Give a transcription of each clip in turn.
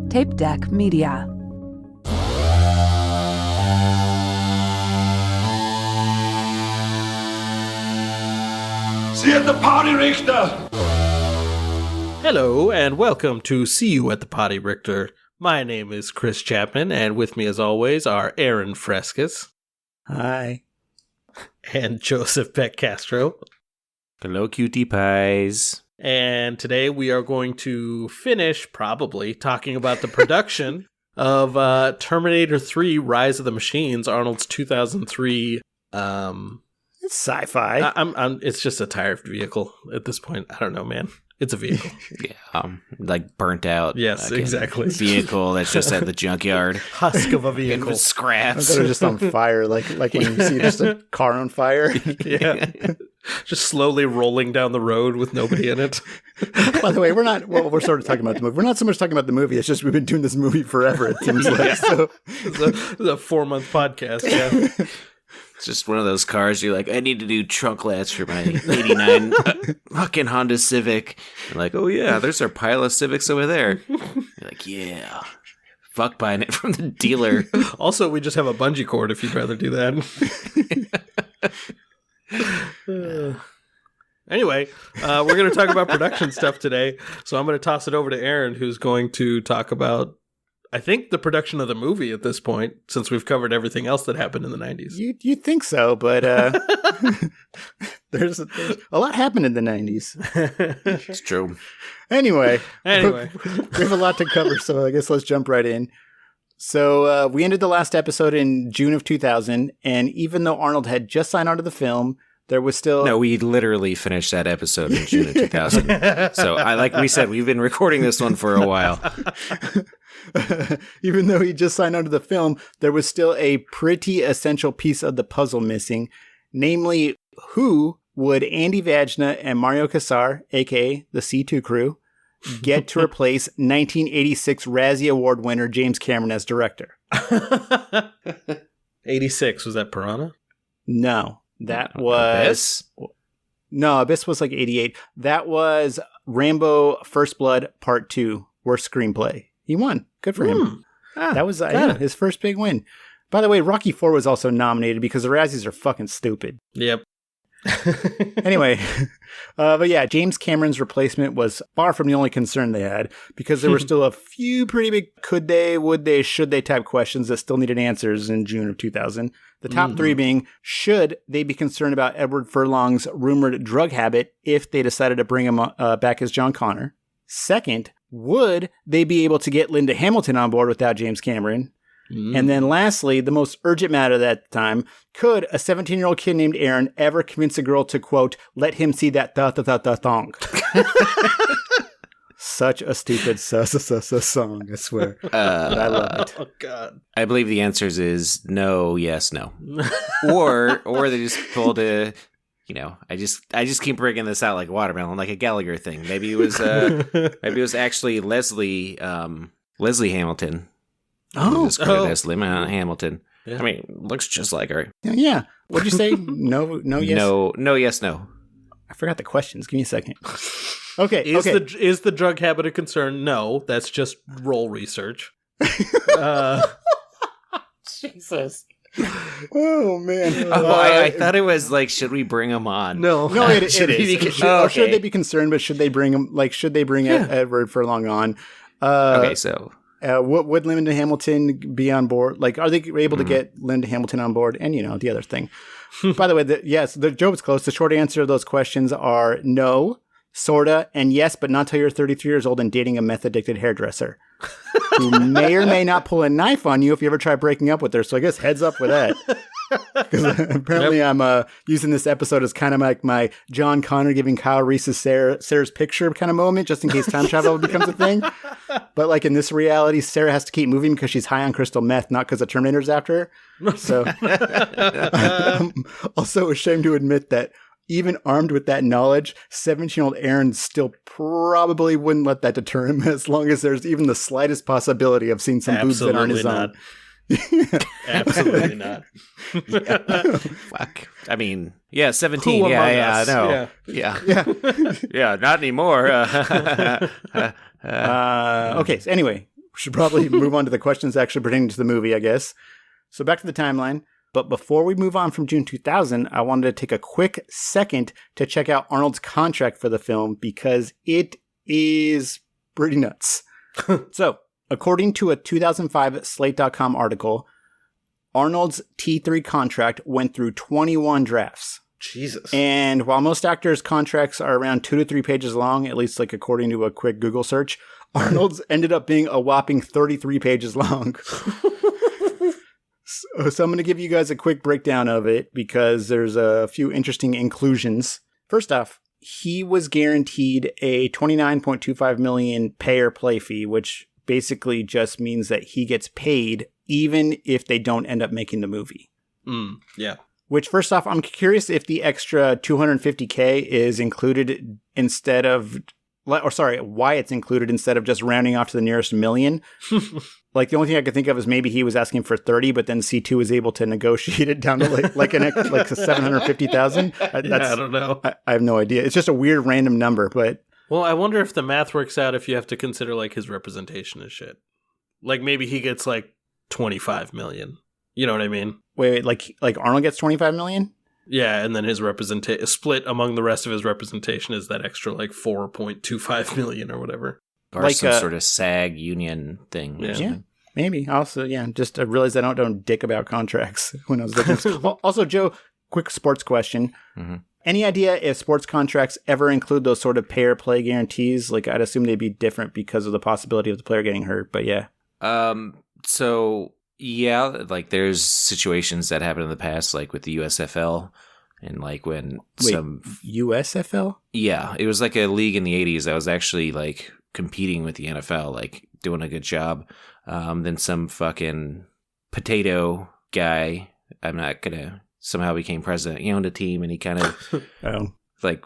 Tape Deck Media. See you at the party, Richter! Hello, and welcome to See You at the Potty, Richter. My name is Chris Chapman, and with me as always are Aaron Frescas. Hi. And Joseph Peck Castro. Hello, cutie pies. And today we are going to finish, probably, talking about the production of Terminator 3 Rise of the Machines, Arnold's 2003... It's sci-fi. It's just a tired vehicle at this point. I don't know, man. It's a vehicle. Yeah, like burnt out. Yes, exactly. Vehicle that's just at the junkyard. Husk of a vehicle. Scraps. They're just on fire, like when you see just a car on fire. Yeah. Just slowly rolling down the road with nobody in it. By the way, we're sort of talking about the movie. We're not so much talking about the movie. It's just we've been doing this movie forever, it seems like. So. It's a 4-month podcast, yeah. It's just one of those cars you're like, I need to do trunk lats for my 89 fucking Honda Civic. You're like, oh yeah, there's our pile of Civics over there. You're like, yeah. Fuck buying it from the dealer. Also, we just have a bungee cord if you'd rather do that. Anyway, we're going to talk about production stuff today. So I'm going to toss it over to Aaron, who's going to talk about, I think, the production of the movie at this point, since we've covered everything else that happened in the 90s. You'd think so, but there's a lot happened in the 90s. It's true. Anyway, we have a lot to cover, so I guess let's jump right in. So we ended the last episode in June of 2000, and even though Arnold had just signed on to the film, there was still... No, we literally finished that episode in June of 2000. So, like we said, we've been recording this one for a while. Even though he just signed on to the film, there was still a pretty essential piece of the puzzle missing. Namely, who would Andy Vajna and Mario Kassar, a.k.a. the C2 crew, get to replace 1986 Razzie Award winner James Cameron as director? 86, was that Piranha? No. That was... Abyss? No, Abyss was like 88. That was Rambo First Blood Part 2, worst screenplay. He won. Good for him. That was his first big win. By the way, Rocky IV was also nominated because the Razzies are fucking stupid. Yep. Anyway, but yeah, James Cameron's replacement was far from the only concern they had, because there were still a few pretty big could they, would they, should they type questions that still needed answers in June of 2000. The top three being, should they be concerned about Edward Furlong's rumored drug habit if they decided to bring him back as John Connor? Second, would they be able to get Linda Hamilton on board without James Cameron? And then lastly, the most urgent matter at that time, could a 17-year-old kid named Aaron ever convince a girl to, quote, let him see that thong? Such a stupid song, I swear. But I love it. Oh, God. I believe the answers is no, yes, no. or they just pulled a... You know, I just keep bringing this out like watermelon, like a Gallagher thing. Maybe it was actually Leslie Hamilton. Just Leslie Hamilton. Yeah. I mean, looks just like her. Yeah. What'd you say? No, yes. No, yes, no. I forgot the questions. Give me a second. Okay. Is the drug habit a concern? No, that's just role research. Jesus. Oh man! I thought it was like, should we bring him on? No, it is. Should they be concerned? But should they bring him? Like, should they bring Edward Furlong on? Okay, so would Linda Hamilton be on board? Like, are they able to get Linda Hamilton on board? And the other thing. By the way, the joke is close. The short answer of those questions are no, sorta, and yes, but not till you're 33 years old and dating a meth addicted hairdresser. Who may or may not pull a knife on you if you ever try breaking up with her. So I guess heads up with that. Because apparently I'm using this episode as kind of like my John Connor giving Kyle Reese's Sarah's picture kind of moment, just in case time travel becomes a thing. But like in this reality, Sarah has to keep moving because she's high on crystal meth, not because the Terminator's after her. So I'm also ashamed to admit that even armed with that knowledge, 17-year-old Aaron still probably wouldn't let that deter him as long as there's even the slightest possibility of seeing some boobs that aren't his own. Absolutely not. Fuck. I mean, yeah, 17. Who Yeah, among yeah, us? no. Yeah. Yeah, not anymore. Okay, so anyway, we should probably move on to the questions actually pertaining to the movie, I guess. So back to the timeline. But before we move on from June 2000, I wanted to take a quick second to check out Arnold's contract for the film because it is pretty nuts. So, according to a 2005 Slate.com article, Arnold's T3 contract went through 21 drafts. Jesus. And while most actors' contracts are around 2 to 3 pages long, at least like according to a quick Google search, Arnold's ended up being a whopping 33 pages long. So I'm going to give you guys a quick breakdown of it because there's a few interesting inclusions. First off, he was guaranteed a $29.25 million pay or play fee, which basically just means that he gets paid even if they don't end up making the movie. Yeah. Which, first off, I'm curious if the extra $250K is included instead of, or sorry, why it's included instead of just rounding off to the nearest million. Like, the only thing I could think of is maybe he was asking for 30, but then C2 was able to negotiate it down to like a 750,000. I don't know. I have no idea. It's just a weird random number, but. Well, I wonder if the math works out if you have to consider like his representation and shit. Like maybe he gets like 25 million. You know what I mean? Wait, like Arnold gets 25 million? Yeah, and then his representation split among the rest of his representation is that extra like 4.25 million or whatever. Or like some sort of SAG union thing. Yeah. Maybe. Also, just I realized I don't know dick about contracts when I was looking. Well, also, Joe, quick sports question. Mm-hmm. Any idea if sports contracts ever include those sort of pay or play guarantees? Like, I'd assume they'd be different because of the possibility of the player getting hurt, but yeah. So, yeah, like there's situations that happened in the past, like with the USFL and like when USFL? Yeah, it was like a league in the 80s that was actually like competing with the NFL, like doing a good job. Then some fucking potato guy, I'm not gonna, somehow became president. He owned a team and he kind of like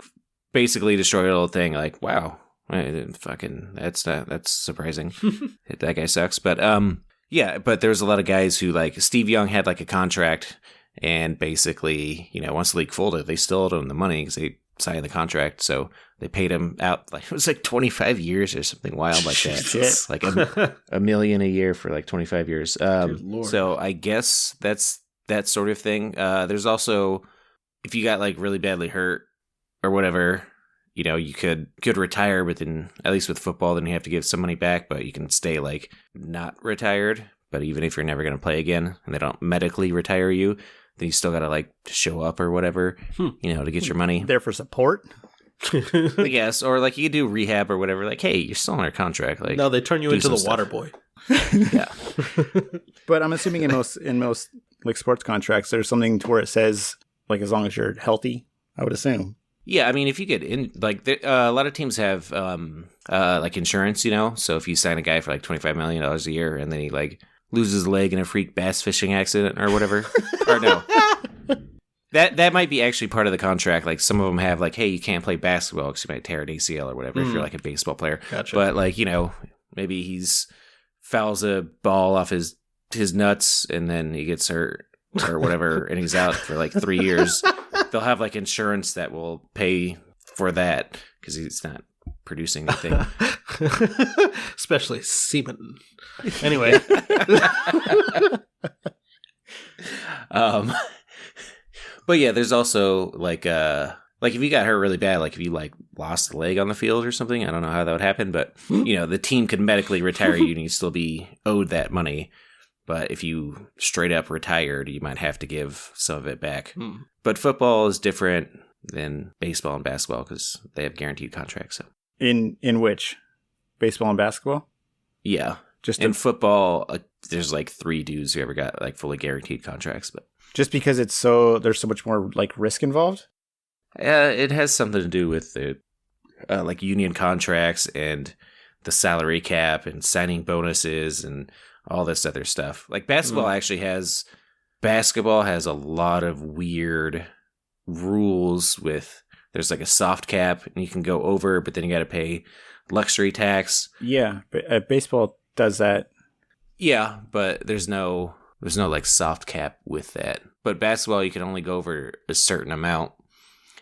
basically destroyed the whole thing. Like, wow, fucking, that's surprising. That guy sucks. But yeah, but there was a lot of guys who, like Steve Young had like a contract, and basically, once the league folded, they still owed him the money because they signed the contract. So they paid him out, like it was like 25 years or something wild like that. Shit. Like $1 million a year for like 25 years. So I guess that's that sort of thing. There's also, if you got like really badly hurt or whatever, you could retire, but then at least with football, then you have to give some money back, but you can stay like not retired. But even if you're never going to play again and they don't medically retire you, then you still got to like show up or whatever, to get your money. There for support? I guess. Or like you could do rehab or whatever. Like, hey, you're still on our contract. Like, no, they turn you into the water boy. Yeah. But I'm assuming in most like sports contracts, there's something to where it says like as long as you're healthy, I would assume. Yeah, I mean, if you get in, like, a lot of teams have like insurance, So if you sign a guy for like $25 million a year and then he like loses a leg in a freak bass fishing accident or whatever, or no, that might be actually part of the contract. Like some of them have like, hey, you can't play basketball because you might tear an ACL or whatever if you're like a baseball player. Gotcha. But like, maybe he's fouls a ball off his nuts and then he gets hurt or whatever and he's out for like 3 years. They'll have like insurance that will pay for that because he's not producing anything. Especially semen. Anyway. But yeah, there's also like if you got hurt really bad, like if you like lost a leg on the field or something, I don't know how that would happen, but the team could medically retire you and you'd still be owed that money. But if you straight up retired, you might have to give some of it back. But football is different than baseball and basketball because they have guaranteed contracts. So. In which? Baseball and basketball? Yeah. Just in football, there's like 3 dudes who ever got like fully guaranteed contracts. But just because there's so much more like risk involved? It has something to do with the like union contracts and the salary cap and signing bonuses and all this other stuff. Like basketball has a lot of weird rules with, there's like a soft cap and you can go over, but then you got to pay luxury tax. Yeah, but baseball does that. Yeah, but there's no There's no like soft cap with that. But basketball, you can only go over a certain amount.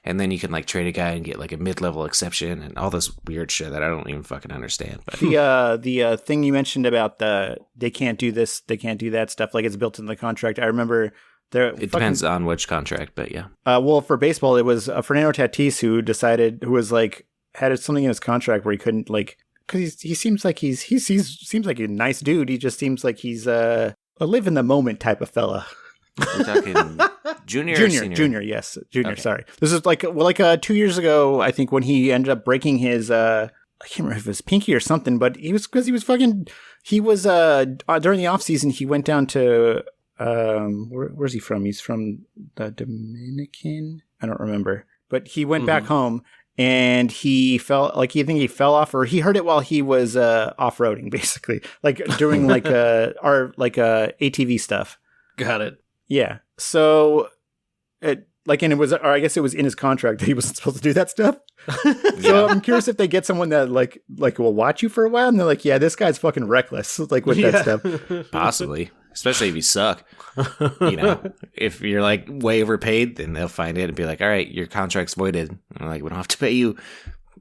And then you can like trade a guy and get like a mid-level exception and all this weird shit that I don't even fucking understand. But the thing you mentioned about they can't do this, they can't do that stuff, like it's built into the contract. I remember it depends on which contract, but yeah. Well, for baseball, it was Fernando Tatis who was like had something in his contract where he couldn't like because he seems like he seems like a nice dude. He just seems like he's a live in the moment type of fella. We're talking junior or senior? Junior. Okay. Sorry, this is like 2 years ago. I think when he ended up breaking his I can't remember if it was pinky or something, but he was during the off season he went down to where's he from? He's from the Dominican. I don't remember, but he went back home and he fell off, or he heard it while he was off roading, basically, like doing like ATV stuff. Got it. Yeah. So, I guess it was in his contract that he wasn't supposed to do that stuff. So I'm curious if they get someone that like will watch you for a while, and they're like, yeah, this guy's fucking reckless, like with that stuff. Possibly, especially if you suck. You know, if you're like way overpaid, then they'll find it and be like, all right, your contract's voided. And they're like, we don't have to pay you.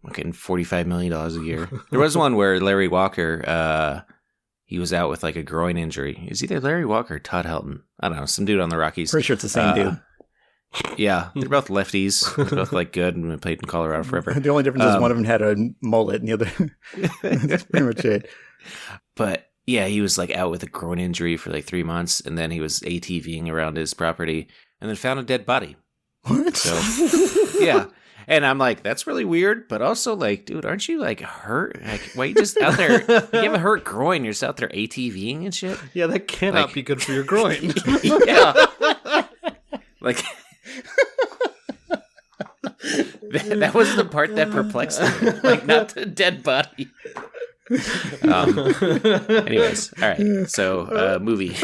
I'm getting $45 million a year. There was one where Larry Walker, he was out with like a groin injury. It was either Larry Walker or Todd Helton. I don't know, some dude on the Rockies. Pretty sure it's the same dude. Yeah, they're both lefties. They're both like good and played in Colorado forever. The only difference is one of them had a mullet and the other. That's pretty much it. But yeah, he was like out with a groin injury for like 3 months, and then he was ATVing around his property and then found a dead body. What? So, yeah. And I'm like, that's really weird, but also like, dude, aren't you like hurt? Like, why you just out there? You have a hurt groin. You're just out there ATVing and shit. Yeah, that cannot be good for your groin. Yeah. Like, that was the part that perplexed me. Like, not the dead body. Anyways, all right. So, movie.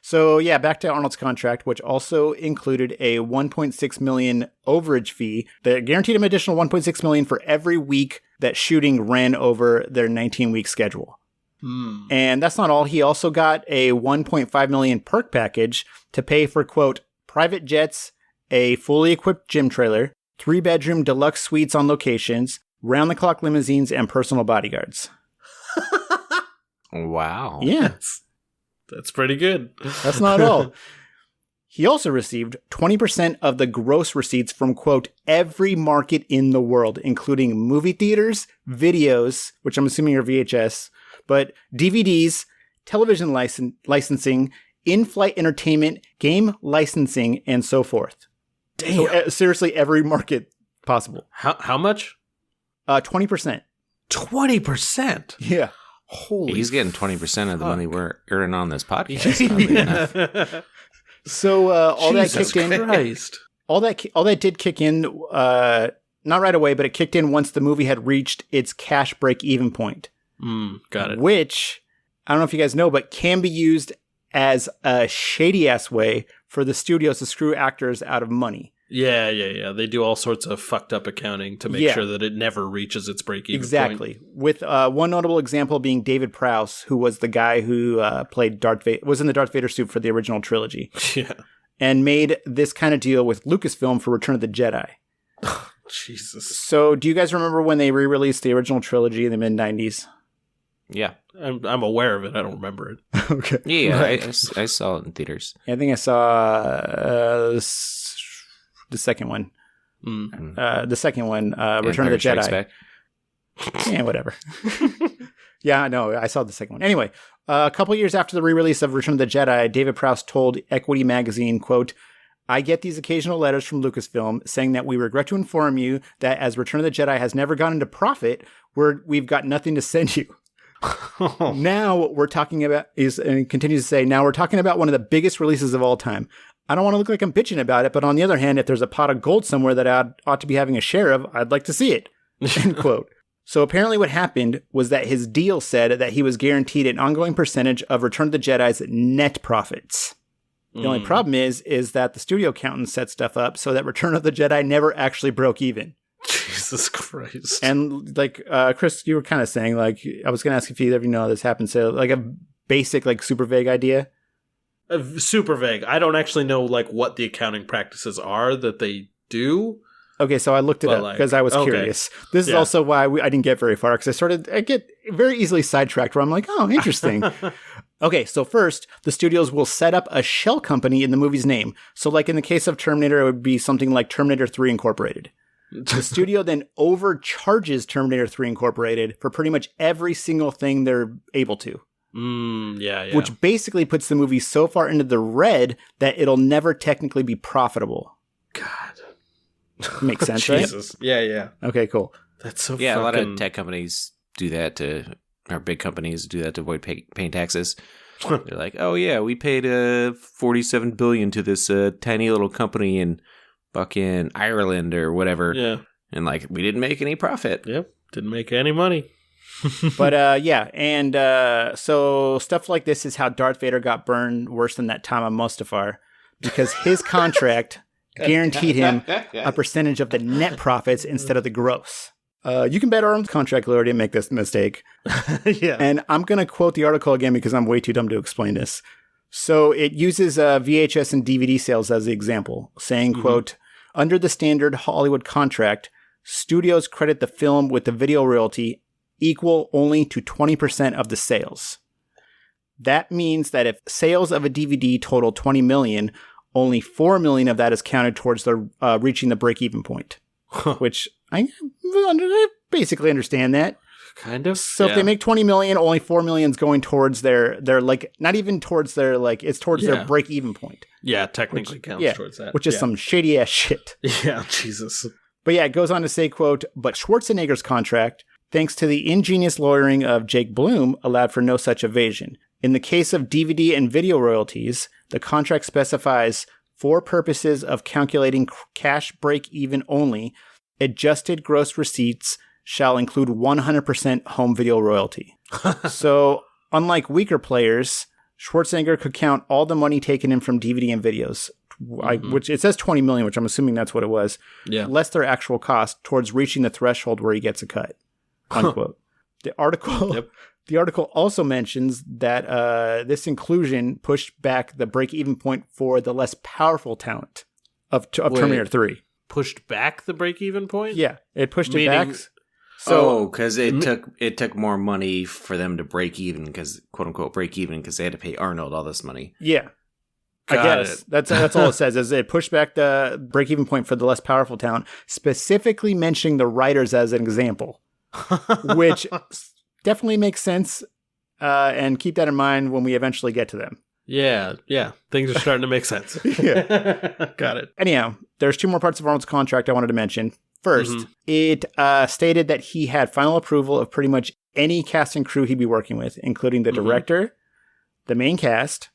So yeah, back to Arnold's contract, which also included a $1.6 million overage fee that guaranteed him additional $1.6 million for every week that shooting ran over their 19-week schedule. And that's not all. He also got a $1.5 million perk package to pay for, quote, private jets, a fully equipped gym trailer, 3-bedroom deluxe suites on locations, round-the-clock limousines, and personal bodyguards. Wow. Yeah. That's pretty good. That's not all. He also received 20% of the gross receipts from, quote, every market in the world, including movie theaters, videos, which I'm assuming are VHS, but DVDs, television licensing, in-flight entertainment, game licensing, and so forth. Damn. So, seriously, every market possible. How much? 20%. 20%? Yeah. Holy He's getting 20% of the money we're earning on this podcast. So all Jesus that kicked Christ. in. All that did kick in, not right away, but it kicked in once the movie had reached its cash break-even point. Got it. Which, I don't know if you guys know, but can be used as a shady-ass way for the studios to screw actors out of money. Yeah. They do all sorts of fucked up accounting to make sure that it never reaches its break-even Exactly. point. With one notable example being David Prowse, who was the guy who played was in the Darth Vader suit for the original trilogy. Yeah. And made this kind of deal with Lucasfilm for Return of the Jedi. Jesus. So do you guys remember when they re-released the original trilogy in the mid-90s? Yeah. I'm aware of it. I don't remember it. Okay. Yeah, I saw it in theaters. I think I saw the second one. The second one, Return of the Jedi. Yeah, whatever. Yeah, no, I saw the second one. Anyway, a couple years after the re-release of Return of the Jedi, David Prowse told Equity magazine, quote, I get these occasional letters from Lucasfilm saying that we regret to inform you that as Return of the Jedi has never gone into profit, we've got nothing to send you. Now we're talking about, and he continues to say, now we're talking about one of the biggest releases of all time. I don't want to look like I'm bitching about it, but on the other hand, if there's a pot of gold somewhere that I ought to be having a share of, I'd like to see it. End quote. So apparently what happened was that his deal said that he was guaranteed an ongoing percentage of Return of the Jedi's net profits. The only problem is that the studio accountants set stuff up so that Return of the Jedi never actually broke even. Jesus Christ. And like, Chris, you were kind of saying, like, I was going to ask if either of you know how this happened. So like a basic, like super vague idea? Super vague. I don't actually know like what the accounting practices are that they do. Okay, so I looked it up because I was curious. This is also why I didn't get very far, because I get very easily sidetracked where I'm like, oh, interesting. Okay, so first, the studios will set up a shell company in the movie's name. So like in the case of Terminator, it would be something like Terminator 3 Incorporated. The studio then overcharges Terminator 3 Incorporated for pretty much every single thing they're able to. Yeah. Which basically puts the movie so far into the red that it'll never technically be profitable. God. Makes sense, right? Jesus. Yeah. Okay, cool. That's so Yeah, a lot of tech companies do that or big companies do that to avoid paying taxes. They're like, oh yeah, we paid $47 billion to this tiny little company in fucking Ireland or whatever. Yeah. And like, we didn't make any profit. Yep. Didn't make any money. But yeah, and so stuff like this is how Darth Vader got burned worse than that time on Mustafar, because his contract guaranteed him a percentage of the net profits instead of the gross. You can bet Arnold's contract lawyer didn't make this mistake. Yeah. And I'm going to quote the article again because I'm way too dumb to explain this. So it uses VHS and DVD sales as the example, saying, quote, under the standard Hollywood contract, studios credit the film with the video royalty equal only to 20% of the sales. That means that if sales of a DVD total 20 million, only 4 million of that is counted towards the reaching the break-even point, which I basically understand that. Kind of. So if they make 20 million, only 4 million is going towards their like, not even towards their, like, it's towards their break-even point. Yeah, technically counts towards that. Which is some shady-ass shit. Yeah, Jesus. But yeah, it goes on to say, quote, but Schwarzenegger's contract, thanks to the ingenious lawyering of Jake Bloom, allowed for no such evasion. In the case of DVD and video royalties, the contract specifies, for purposes of calculating cash break-even only, adjusted gross receipts shall include 100% home video royalty. So, unlike weaker players, Schwarzenegger could count all the money taken in from DVD and videos, which it says 20 million, which I'm assuming that's what it was, less their actual cost towards reaching the threshold where he gets a cut, unquote. The article also mentions that this inclusion pushed back the break-even point for the less powerful talent of Terminator 3. Pushed back the break-even point? Yeah, it pushed it back. So, because it took more money for them to break even, because quote unquote break even, because they had to pay Arnold all this money. Yeah, I guess that's all it says. Is it pushed back the break-even point for the less powerful talent, specifically mentioning the writers as an example, which definitely makes sense, and keep that in mind when we eventually get to them. Yeah. Things are starting to make sense. Got it. Anyhow, there's two more parts of Arnold's contract I wanted to mention. First, it stated that he had final approval of pretty much any cast and crew he'd be working with, including the director, the main cast,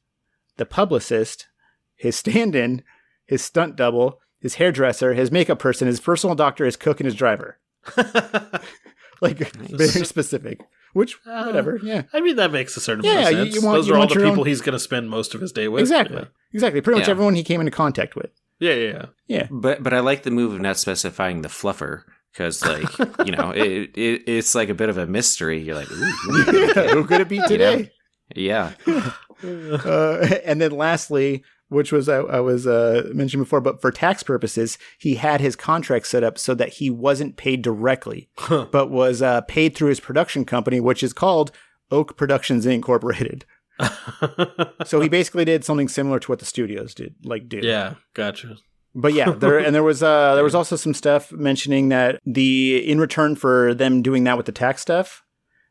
the publicist, his stand-in, his stunt double, his hairdresser, his makeup person, his personal doctor, his cook, and his driver. Like, very specific. Which, whatever, yeah. I mean, that makes a certain amount of sense. Those are all the people he's going to spend most of his day with. Exactly. Pretty much everyone he came into contact with. Yeah. But I like the move of not specifying the fluffer, because like it's like a bit of a mystery. You're like, who could it be today? Yeah. And then lastly, which was I was mentioned before, but for tax purposes, he had his contract set up so that he wasn't paid directly, but was paid through his production company, which is called Oak Productions Incorporated. So he basically did something similar to what the studios do. Yeah, gotcha. But yeah, there was also some stuff mentioning that in return for them doing that with the tax stuff,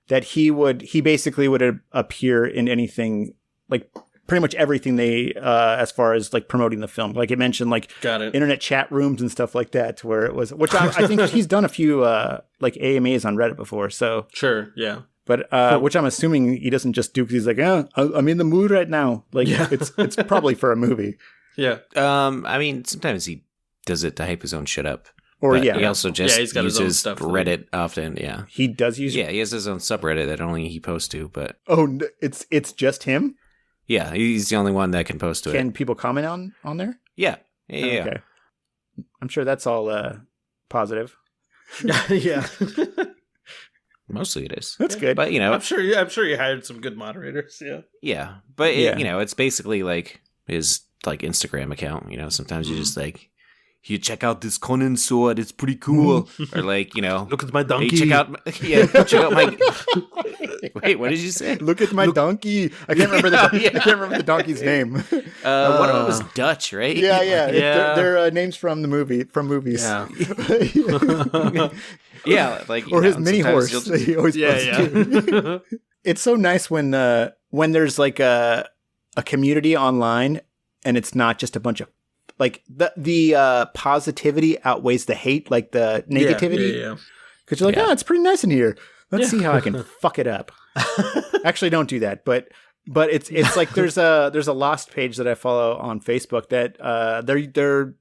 that he basically would appear in anything, like pretty much everything they as far as like promoting the film. Like it mentioned like internet chat rooms and stuff like that, where it was, which I think he's done a few like AMAs on Reddit before. So sure, yeah. But which I'm assuming he doesn't just do because he's like, I'm in the mood right now. Like it's probably for a movie. Yeah. I mean, sometimes he does it to hype his own shit up. Or he also just he's got uses his own stuff Reddit often. Yeah, he does use. Yeah, he has his own subreddit that only he posts to. But it's just him. Yeah, he's the only one that can post to it. Can people comment on there? Yeah. Okay. I'm sure that's all positive. Yeah. Mostly it is. That's good. But, I'm sure you hired some good moderators. Yeah. Yeah. But, Yeah. It's basically like his like Instagram account. Sometimes you just like, you check out this Conan sword. It's pretty cool. Or like, Look at my donkey. hey, check out my. Wait, what did you say? Look at my donkey. I can't remember the donkey's name. One of them was Dutch, right? Yeah. Yeah. They're names from movies. Yeah. Yeah, like Or his mini sometimes horse. you'll- He always posts. It's so nice when there's like a community online and it's not just a bunch of like the positivity outweighs the hate, like the negativity. Yeah. Because you're like, Yeah. oh, it's pretty nice in here. Let's see how I can fuck it up. Actually, don't do that. But it's like there's a Lost page that I follow on Facebook that they're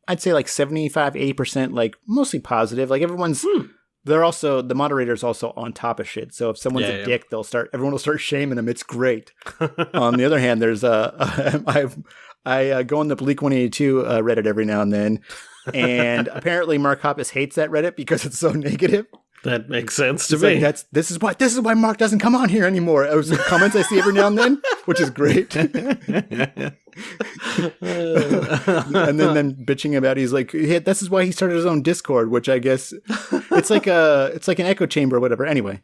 I'd say like 75-80% like mostly positive. Like everyone's they're also the moderator's also on top of shit. So if someone's a dick, everyone will start shaming them. It's great. On the other hand, there's I go on the Bleak 182 Reddit every now and then, and apparently Mark Hoppus hates that Reddit because it's so negative. That makes sense to He's me. like, this is why Mark doesn't come on here anymore. Those are comments I see every now and then, which is great. And then bitching about he's like, yeah, this is why he started his own Discord, which I guess it's like an echo chamber or whatever. Anyway,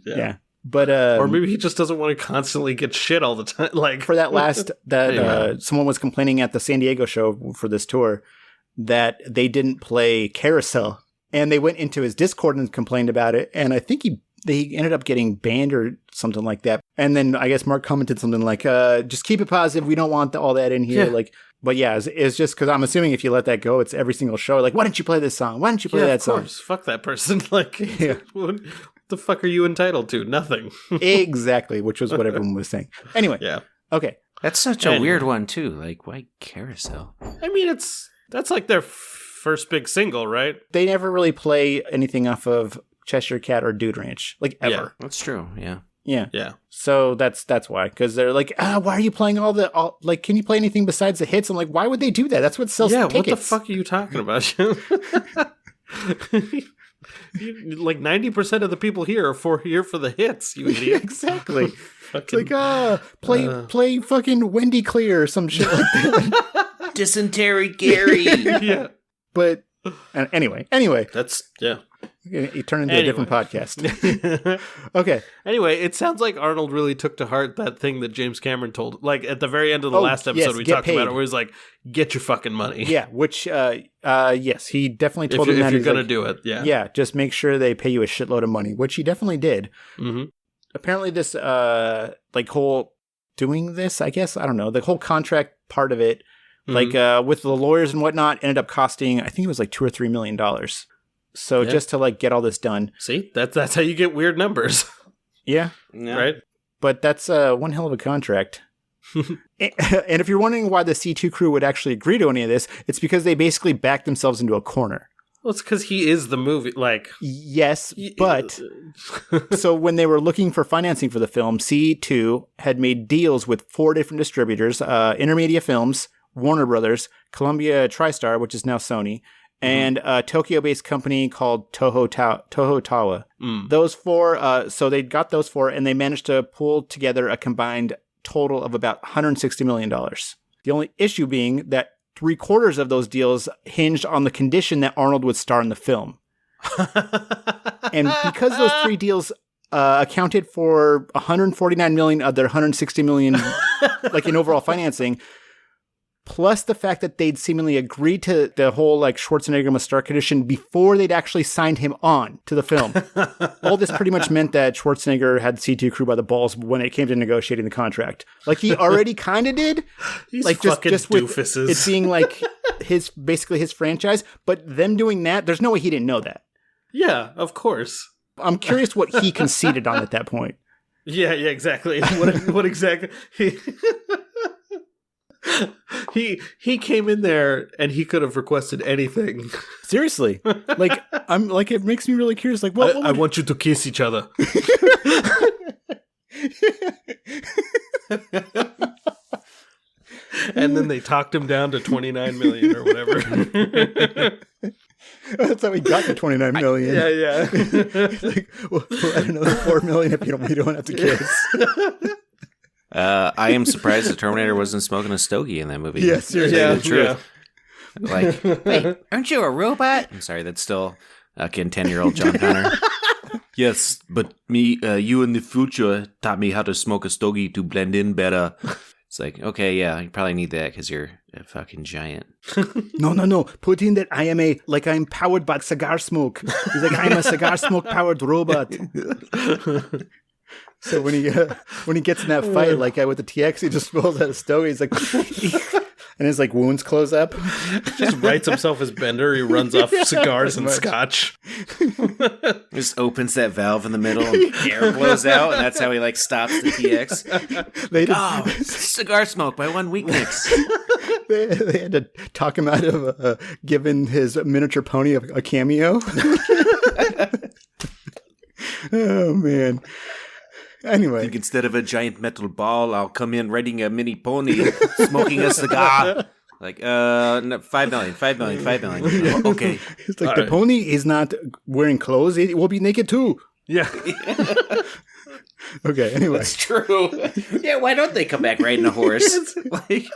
yeah. But or maybe he just doesn't want to constantly get shit all the time. Like for that last someone was complaining at the San Diego show for this tour that they didn't play Carousel. And they went into his Discord and complained about it. And I think they ended up getting banned or something like that. And then I guess Mark commented something like, just keep it positive. We don't want all that in here. Yeah. Like, but yeah, it's just because I'm assuming if you let that go, it's every single show. Like, why didn't you play this song? Why didn't you play that song? Fuck that person. Like, Yeah. what the fuck are you entitled to? Nothing. Exactly, which was what everyone was saying. Anyway. Yeah. Okay. That's such a weird one too. Like, why Carousel? I mean, that's like their first big single, right? They never really play anything off of Cheshire Cat or Dude Ranch, like ever. Yeah. That's true. Yeah. Yeah. So that's why, because they're like, why are you playing like, can you play anything besides the hits? I'm like, why would they do that? That's what sells tickets. What the fuck are you talking about? Like 90% of the people here are here for the hits, you idiot. Exactly. It's like, play fucking Wendy Clear or some shit like that. Dysentery Gary. Yeah. But anyway, That's, yeah. you turn into a different podcast. Okay. Anyway, it sounds like Arnold really took to heart that thing that James Cameron told. Like at the very end of the last episode, yes, we get talked paid. about it, where he's like, "Get your fucking money." Yeah, which yes, he definitely told him that if you're he's gonna like, do it. Yeah. yeah, just make sure they pay you a shitload of money, which he definitely did. Mm-hmm. Apparently, this like whole doing this, I guess, I don't know, the whole contract part of it, like with the lawyers and whatnot, ended up costing, I think it was like $2 or $3 million. So just to like get all this done. See, that's how you get weird numbers, Yeah. right? But that's one hell of a contract. And if you're wondering why the C2 crew would actually agree to any of this, it's because they basically backed themselves into a corner. Well, it's because he is the movie. Like, Yes, but so when they were looking for financing for the film, C2 had made deals with 4 different distributors, Intermedia Films, Warner Brothers, Columbia TriStar, which is now Sony, and a Tokyo-based company called Toho Tawa. Those 4, so they got those 4, and they managed to pull together a combined total of about $160 million. The only issue being that 3/4 of those deals hinged on the condition that Arnold would star in the film. And because those 3 deals accounted for $149 million of their $160 million, like in overall financing, plus the fact that they'd seemingly agreed to the whole like Schwarzenegger must star condition before they'd actually signed him on to the film. All this pretty much meant that Schwarzenegger had C2 crew by the balls when it came to negotiating the contract. Like he already kind of did. these Like fucking just with doofuses. it being like basically his franchise, but them doing that, there's no way he didn't know that. Yeah, of course. I'm curious what he conceded on at that point. Yeah, exactly. What exactly? He came in there and he could have requested anything. Seriously, like I'm like it makes me really curious. Like, what I want you to kiss each other. And then they talked him down to 29 million or whatever. That's how we got the 29 million. Yeah. He's like, well, I don't know, 4 million if you don't have to kiss. I am surprised the Terminator wasn't smoking a stogie in that movie. Yeah, seriously. To tell you the truth. Like, wait, aren't you a robot? I'm sorry, that's still 10-year-old John Connor. Yes, but you in the future taught me how to smoke a stogie to blend in better. It's like, okay, yeah, you probably need that because you're a fucking giant. No. Put in that I'm powered by cigar smoke. He's like, I'm a cigar smoke powered robot. So when he gets in that fight, like with the TX, he just pulls out a stogie. He's like, and his like wounds close up. Just writes himself as Bender. He runs off cigars and scotch. Just opens that valve in the middle and air blows out, and that's how he like stops the TX. Cigar smoke by one weak mix. They had to talk him out of giving his miniature pony a cameo. Oh man. Anyway, I think instead of a giant metal ball, I'll come in riding a mini pony, smoking a cigar. Like, no, 5 million. Oh, okay. It's like, the pony is not wearing clothes. It will be naked too. Yeah. Okay, anyway. That's true. Yeah, why don't they come back riding a horse? Like,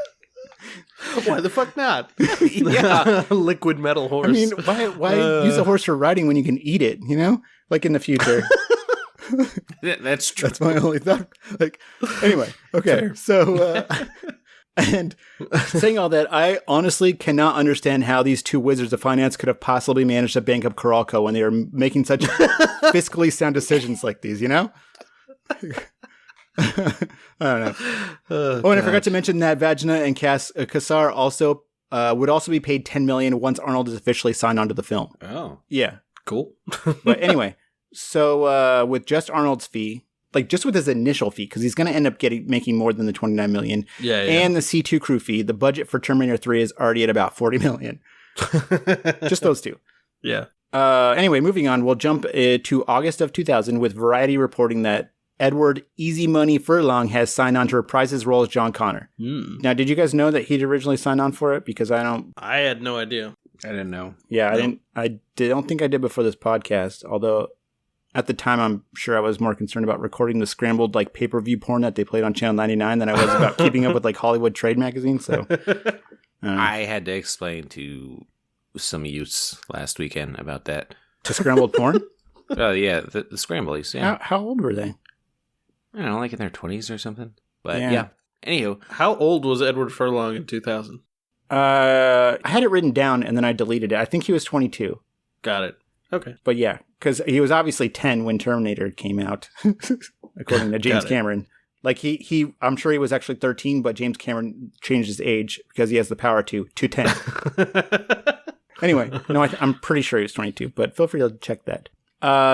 why the fuck not? Yeah. Liquid metal horse. I mean, why use a horse for riding when you can eat it, you know? Like in the future. That's true. That's my only thought. Like, anyway, okay. Fair. So, and saying all that, I honestly cannot understand how these two wizards of finance could have possibly managed to bank up Coralco when they were making such fiscally sound decisions like these, you know? I don't know. And I forgot to mention that Vagina and Kassar also would also be paid $10 million once Arnold is officially signed onto the film. Oh. Yeah. Cool. But anyway. So with just Arnold's fee, like just with his initial fee, because he's going to end up making more than the 29 million, and the C2 crew fee, the budget for Terminator 3 is already at about 40 million. Just those two. Yeah. Anyway, moving on, we'll jump to August of 2000 with Variety reporting that Edward Easy Money Furlong has signed on to reprise his role as John Connor. Now, did you guys know that he'd originally signed on for it? Because I had no idea. I didn't know. Yeah, I don't think I did before this podcast, although at the time, I'm sure I was more concerned about recording the scrambled like pay-per-view porn that they played on Channel 99 than I was about keeping up with like Hollywood trade magazines. So I had to explain to some youths last weekend about that. To scrambled porn? Oh yeah, the scramblies. Yeah. How old were they? I don't know, like in their 20s or something. But yeah. Anywho, how old was Edward Furlong in 2000? I had it written down and then I deleted it. I think he was 22. Got it. Okay. But yeah, because he was obviously 10 when Terminator came out, according to James Cameron. Like he, I'm sure he was actually 13, but James Cameron changed his age because he has the power to 10. Anyway, no, I'm pretty sure he was 22, but feel free to check that.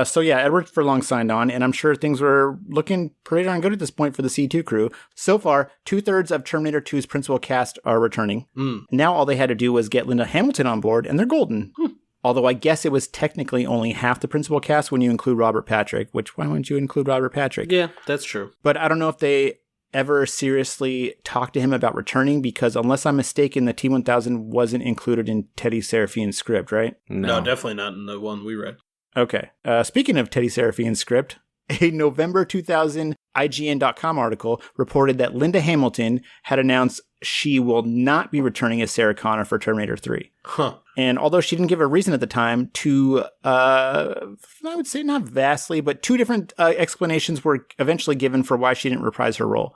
So yeah, Edward Furlong signed on, and I'm sure things were looking pretty darn good at this point for the C2 crew. So far, 2/3 of Terminator 2's principal cast are returning. Now all they had to do was get Linda Hamilton on board, and they're golden. Although I guess it was technically only half the principal cast when you include Robert Patrick, which why wouldn't you include Robert Patrick? Yeah, that's true. But I don't know if they ever seriously talked to him about returning, because unless I'm mistaken, the T-1000 wasn't included in Teddy Serafian's script, right? No, definitely not in the one we read. Okay. Speaking of Teddy Serafian's script, a November 2000 IGN.com article reported that Linda Hamilton had announced she will not be returning as Sarah Connor for Terminator 3. And although she didn't give a reason at the time, I would say not vastly, but two different explanations were eventually given for why she didn't reprise her role.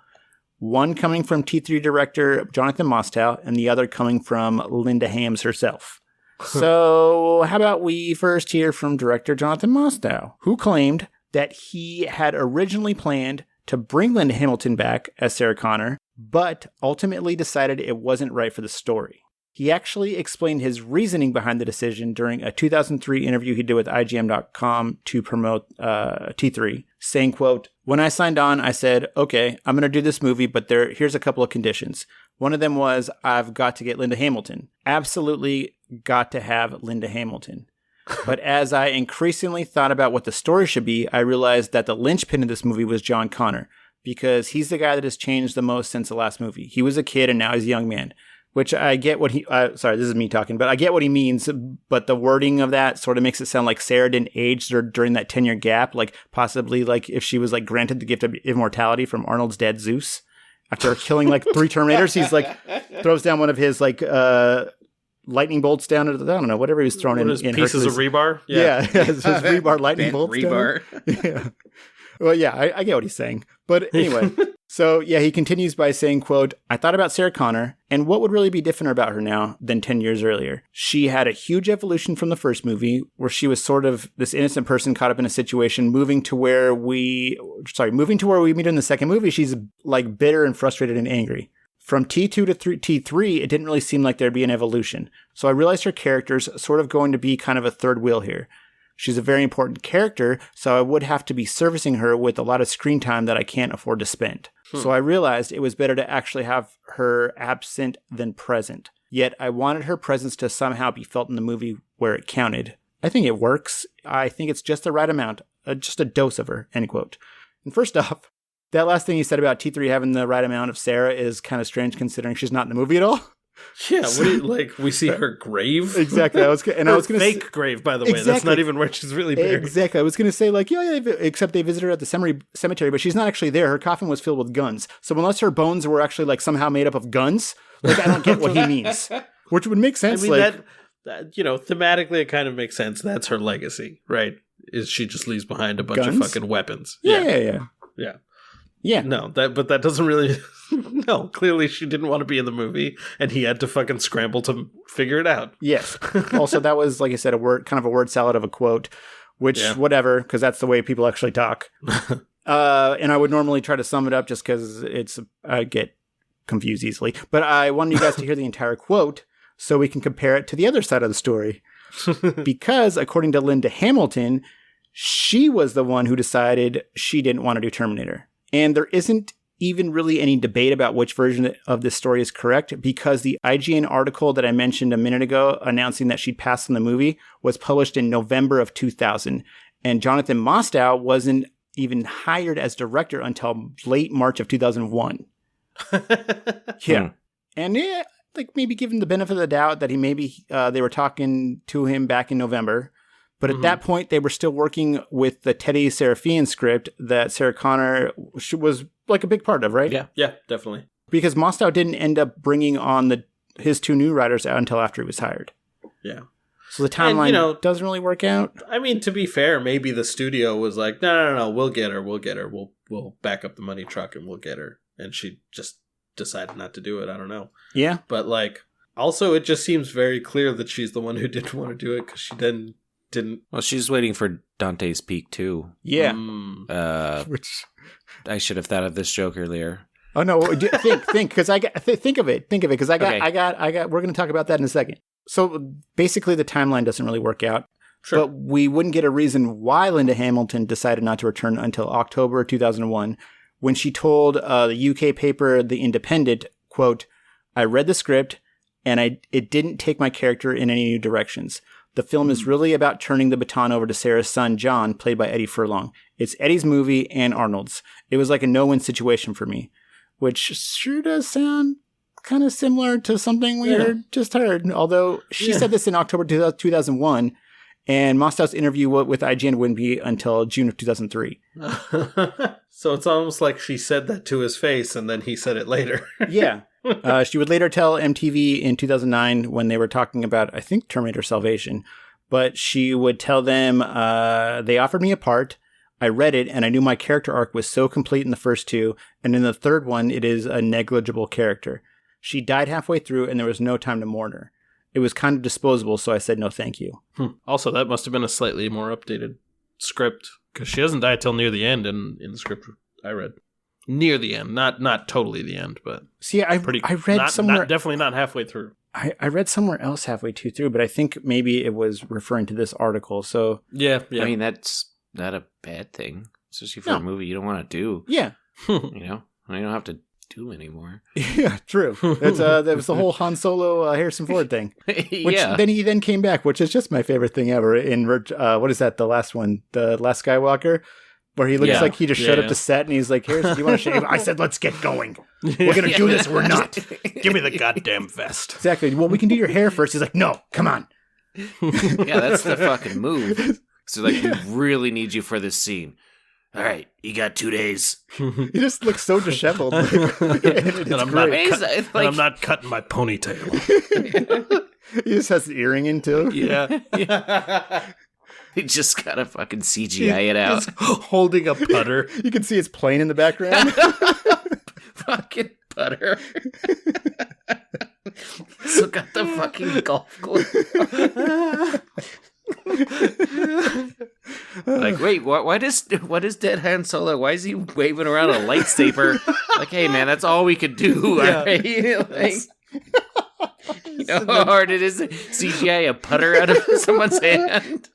One coming from T3 director Jonathan Mostow, and the other coming from Linda Hams herself. So how about we first hear from director Jonathan Mostow, who claimed that he had originally planned to bring Linda Hamilton back as Sarah Connor, but ultimately decided it wasn't right for the story. He actually explained his reasoning behind the decision during a 2003 interview he did with IGN.com to promote T3, saying, quote, "When I signed on, I said, okay, I'm going to do this movie, but here's a couple of conditions. One of them was I've got to get Linda Hamilton. Absolutely got to have Linda Hamilton. But as I increasingly thought about what the story should be, I realized that the linchpin of this movie was John Connor, because he's the guy that has changed the most since the last movie. He was a kid and now he's a young man. which I get what he, sorry, this is me talking, but I get what he means, but the wording of that sort of makes it sound like Sarah didn't age during that 10-year gap, like possibly like if she was like granted the gift of immortality from Arnold's dad Zeus. After killing like 3 Terminators, he's like throws down one of his like lightning bolts down. I don't know, whatever he was throwing in pieces Hercules. of rebar. Yeah, his rebar lightning bolts. Rebar. Yeah. Well, yeah, I get what he's saying. But anyway, so yeah, he continues by saying, quote, I thought about Sarah Connor and what would really be different about her now than 10 years earlier. She had a huge evolution from the first movie where she was sort of this innocent person caught up in a situation, moving to where we meet her in the second movie. She's like bitter and frustrated and angry. From T2 to T3, it didn't really seem like there'd be an evolution. So I realized her character's sort of going to be kind of a third wheel here. She's a very important character, so I would have to be servicing her with a lot of screen time that I can't afford to spend. So I realized it was better to actually have her absent than present. Yet I wanted her presence to somehow be felt in the movie where it counted. I think it works. I think it's just the right amount, just a dose of her, end quote. And first off, that last thing you said about T3 having the right amount of Sarah is kind of strange considering she's not in the movie at all. Yeah, what do you, like we see her grave? Exactly. I was going to fake grave, by the way. That's not even where she's really buried. Exactly. I was going to say like, yeah, except they visit her at the cemetery, but she's not actually there. Her coffin was filled with guns. So unless her bones were actually like somehow made up of guns, like I don't get what he means. Which would make sense. I mean, that thematically it kind of makes sense. That's her legacy, right? Is she just leaves behind a bunch of fucking weapons? Yeah. No, but that doesn't really. No, clearly she didn't want to be in the movie, and he had to fucking scramble to figure it out. Yes. Also, that was, like I said, kind of a word salad of a quote, which whatever, because that's the way people actually talk. And I would normally try to sum it up just because I get confused easily. But I wanted you guys to hear the entire quote so we can compare it to the other side of the story. Because according to Linda Hamilton, she was the one who decided she didn't want to do Terminator. And there isn't even really any debate about which version of this story is correct because the IGN article that I mentioned a minute ago announcing that she'd passed on the movie was published in November of 2000. And Jonathan Mostow wasn't even hired as director until late March of 2001. Yeah. And yeah, like maybe give him the benefit of the doubt that they were talking to him back in November. But at that point, they were still working with the Teddy Serafian script that Sarah Connor was like a big part of, right? Yeah, definitely. Because Mostow didn't end up bringing on his 2 new writers out until after he was hired. Yeah. So the timeline doesn't really work out. I mean, to be fair, maybe the studio was like, no, we'll get her. We'll back up the money truck and we'll get her. And she just decided not to do it. I don't know. Yeah. But like, also, it just seems very clear that she's the one who didn't want to do it because she didn't. Well, she's waiting for Dante's Peak too. Yeah. Which I should have thought of this joke earlier. Oh no! Think, because think of it, because I got. We're going to talk about that in a second. So basically, the timeline doesn't really work out. Sure. But we wouldn't get a reason why Linda Hamilton decided not to return until October 2001, when she told the UK paper The Independent, quote, "I read the script, and it didn't take my character in any new directions. The film is really about turning the baton over to Sarah's son, John, played by Eddie Furlong. It's Eddie's movie and Arnold's. It was like a no-win situation for me," which sure does sound kind of similar to something we just heard. Although she said this in October 2001, and Mostow's interview with IGN wouldn't be until June of 2003. So it's almost like she said that to his face, and then he said it later. Yeah. She would later tell MTV in 2009 when they were talking about, I think, Terminator Salvation. But she would tell them, they offered me a part. I read it, and I knew my character arc was so complete in the first 2. And in the third one, it is a negligible character. She died halfway through, and there was no time to mourn her. It was kind of disposable, so I said no thank you. Also, that must have been a slightly more updated script, because she doesn't die till near the end in the script I read. Near the end, not totally the end, but see, I read somewhere, definitely not halfway through. I read somewhere else halfway through, but I think maybe it was referring to this article. So yeah. I mean, that's not a bad thing, especially for a movie you don't want to do. Yeah, you don't have to do anymore. Yeah, true. That was the whole Han Solo Harrison Ford thing. Which then he came back, which is just my favorite thing ever. In what is that? The last one, the Last Skywalker. Where he looks like he just showed up to set and he's like, "Harrison, do you want to shave?" I said, "Let's get going." We're going to do this or we're not. Give me the goddamn vest. Exactly. Well, we can do your hair first. He's like, no, come on. Yeah, that's the fucking move. So, like, we really need you for this scene. All right, you got 2 days. He just looks so disheveled. Like, And Like, I'm not cutting my ponytail. he just has the earring in too. Yeah. they just gotta fucking CGI it out. He's holding a putter. You can see his plane in the background. Fucking butter. So got the fucking golf club. Like, wait, what is Dead Han Solo? Why is he waving around a lightsaber? Like, hey man, that's all we could do. Yeah. All right? Like, you know how hard it is to CGI a putter out of someone's hand?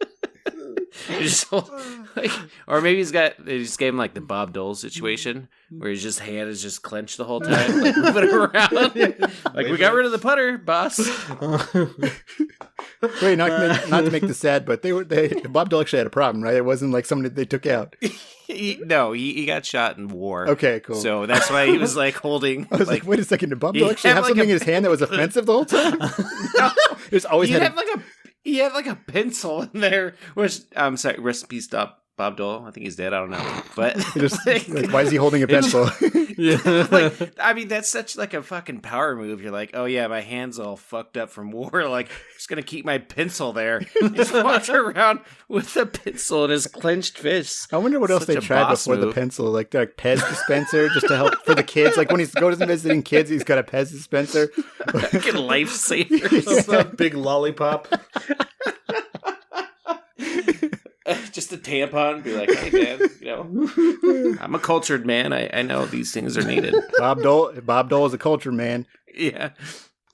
Just, like, or maybe they just gave him like the Bob Dole situation where his just hand is just clenched the whole time, like moving it around. Like, we got rid of the putter, boss. Wait, not to make this sad, but Bob Dole actually had a problem, right? It wasn't like somebody they took out. He got shot in war. Okay, cool. So that's why he was like holding. I was like, wait a second, did Bob Dole actually have something in his hand that was offensive the whole time? No, There's always he had like a pencil in there. Which, I'm sorry, rest in peace, Bob Dole. I think he's dead. I don't know, but just, like, why is he holding a pencil? Like, I mean, that's such like a fucking power move. You're like, oh yeah, my hand's all fucked up from war. Like, just gonna keep my pencil there. He just walks around with a pencil in his clenched fist. I wonder what else Such they a tried boss before the move. pencil, like Pez dispenser, just to help for the kids. Like when he's goes and visiting kids, he's got a Pez dispenser. Fucking lifesavers. That's a big lollipop. Just a tampon, be like, hey man, you know, I'm a cultured man. I know these things are needed. Bob Dole is a culture man. Yeah.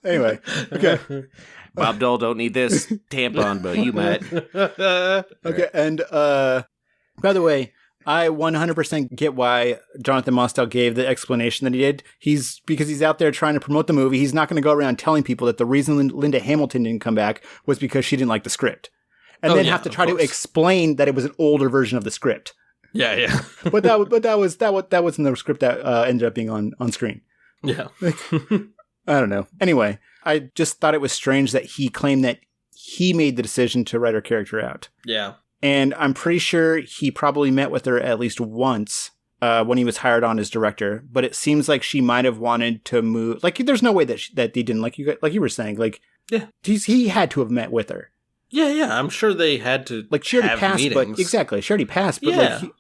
Anyway, okay, Bob Dole don't need this tampon, but you might. okay, and by the way, I 100% get why Jonathan Mostow gave the explanation that he did. Because he's out there trying to promote the movie. He's not going to go around telling people that the reason Linda Hamilton didn't come back was because she didn't like the script. And then have to try to explain that it was an older version of the script. Yeah. But that wasn't the script that ended up being on screen. Yeah. I don't know. Anyway, I just thought it was strange that he claimed that he made the decision to write her character out. Yeah. And I'm pretty sure he probably met with her at least once when he was hired on as director. But it seems like she might have wanted to move. Like, there's no way that they didn't. Like you were saying. Like, yeah, he had to have met with her. Yeah. I'm sure they had to. Like, she already have passed, meetings. but exactly, she already passed. But Yeah. like,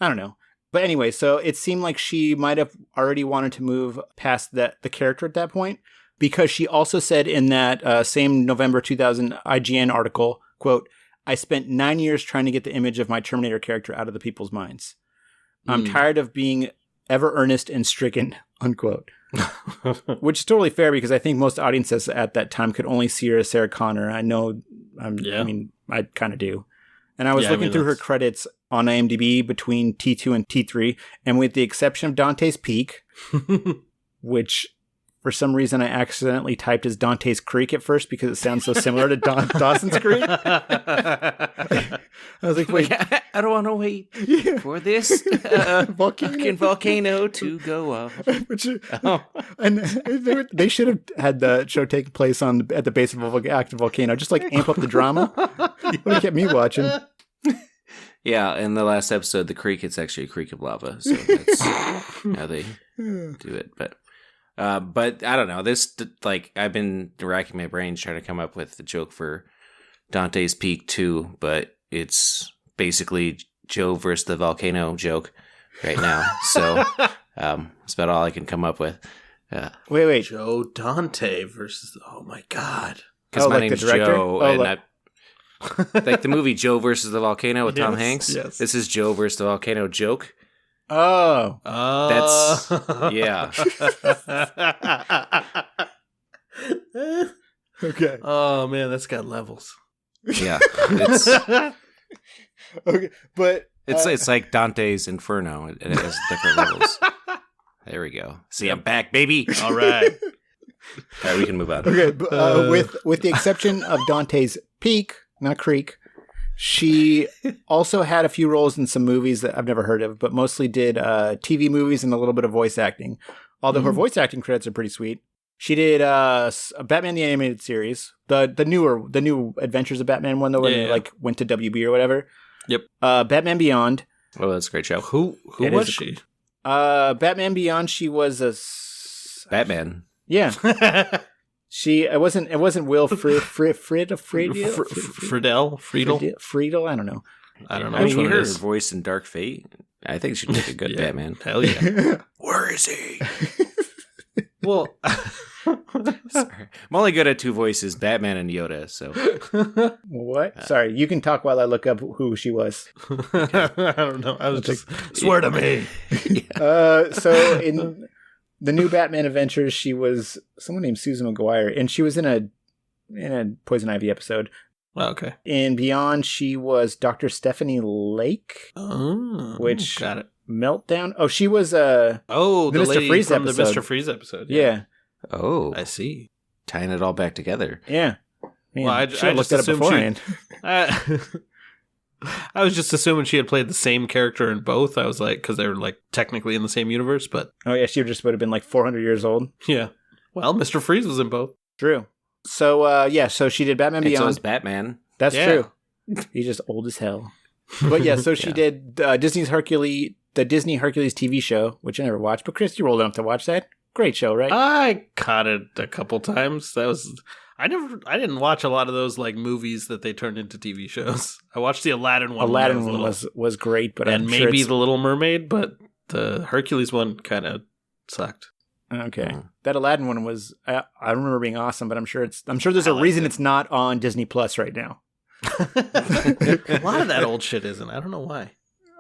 I don't know. But anyway, so it seemed like she might have already wanted to move past the character at that point, because she also said in that same November 2000 IGN article, quote, "I spent 9 years trying to get the image of my Terminator character out of the people's minds. I'm tired of being ever earnest and stricken," unquote. Which is totally fair, because I think most audiences at that time could only see her as Sarah Connor. I know, I mean, I kind of do. And I was looking through her credits on IMDb between T2 and T3, and with the exception of Dante's Peak, which for some reason I accidentally typed as Dante's Creek at first because it sounds so similar to Dawson's Creek. I was like, wait. I don't want to wait for this volcano to go off. Which, and they should have had the show take place at the base of an active volcano, just like amp up the drama. Would have kept me watching. Yeah, in the last episode, the creek, it's actually a creek of lava. So that's how they do it. But I don't know. This, like, I've been racking my brains trying to come up with a joke for Dante's Peak 2, but it's basically Joe versus the volcano joke right now. So that's about all I can come up with. Wait. Joe Dante versus. Oh my God. Because my like name's the director? Joe, and like the movie Joe versus the volcano with Tom Hanks. Yes. This is Joe versus the volcano joke. Oh. That's yeah. Okay. Oh man, that's got levels. Yeah. It's Okay, but it's like Dante's Inferno. It has different levels. There we go. See, I'm back, baby. All right. All right, we can move on. okay. But, with the exception of Dante's Peak, not Creek, she also had a few roles in some movies that I've never heard of, but mostly did TV movies and a little bit of voice acting. although her voice acting credits are pretty sweet. She did Batman the Animated Series, the new Adventures of Batman one, though, when they like went to WB or whatever. Yep. Batman Beyond. Oh, that's a great show. Who was she? Batman Beyond. She was a Batman. Yeah. It wasn't Will Friedle. Friedle. I don't know. I don't know. I which mean, one her it is. voice in Dark Fate. I think she'd make a good Batman. Hell yeah. Where is he? Well, Sorry. I'm only good at two voices, Batman and Yoda. So What? Sorry, you can talk while I look up who she was. I don't know. I was just swear to me. So in the new Batman Adventures, she was someone named Susan McGuire, and she was in a Poison Ivy episode. Oh, okay. In Beyond, she was Dr. Stephanie Lake. Oh, which got it. Meltdown. Oh, she was the Mr. lady Freeze from episode. the Mr. Freeze episode. Yeah. Oh, I see. tying it all back together. Yeah. Man, Well, I should have just looked at it assumed beforehand. I was just assuming she had played the same character in both. I was like, because they were like technically in the same universe, but Oh yeah, she just would have been like 400 years old. yeah. Well, Mr. Freeze was in both. True. So so she did Batman And so Beyond. is Batman. That's Yeah. true. He's just old as hell. But yeah, so she did the Disney Hercules TV show, which I never watched. But Chris, you rolled enough to watch that. Great show, right? I caught it a couple times. I didn't watch a lot of those like movies that they turned into TV shows. I watched the Aladdin one. Aladdin when I one was was great, but and I'm maybe sure the Little Mermaid, but the Hercules one kind of sucked. okay. That Aladdin one was I remember being awesome, but I'm sure there's a liked reason it. it's not on Disney Plus right now. A lot of that old shit isn't. I don't know why.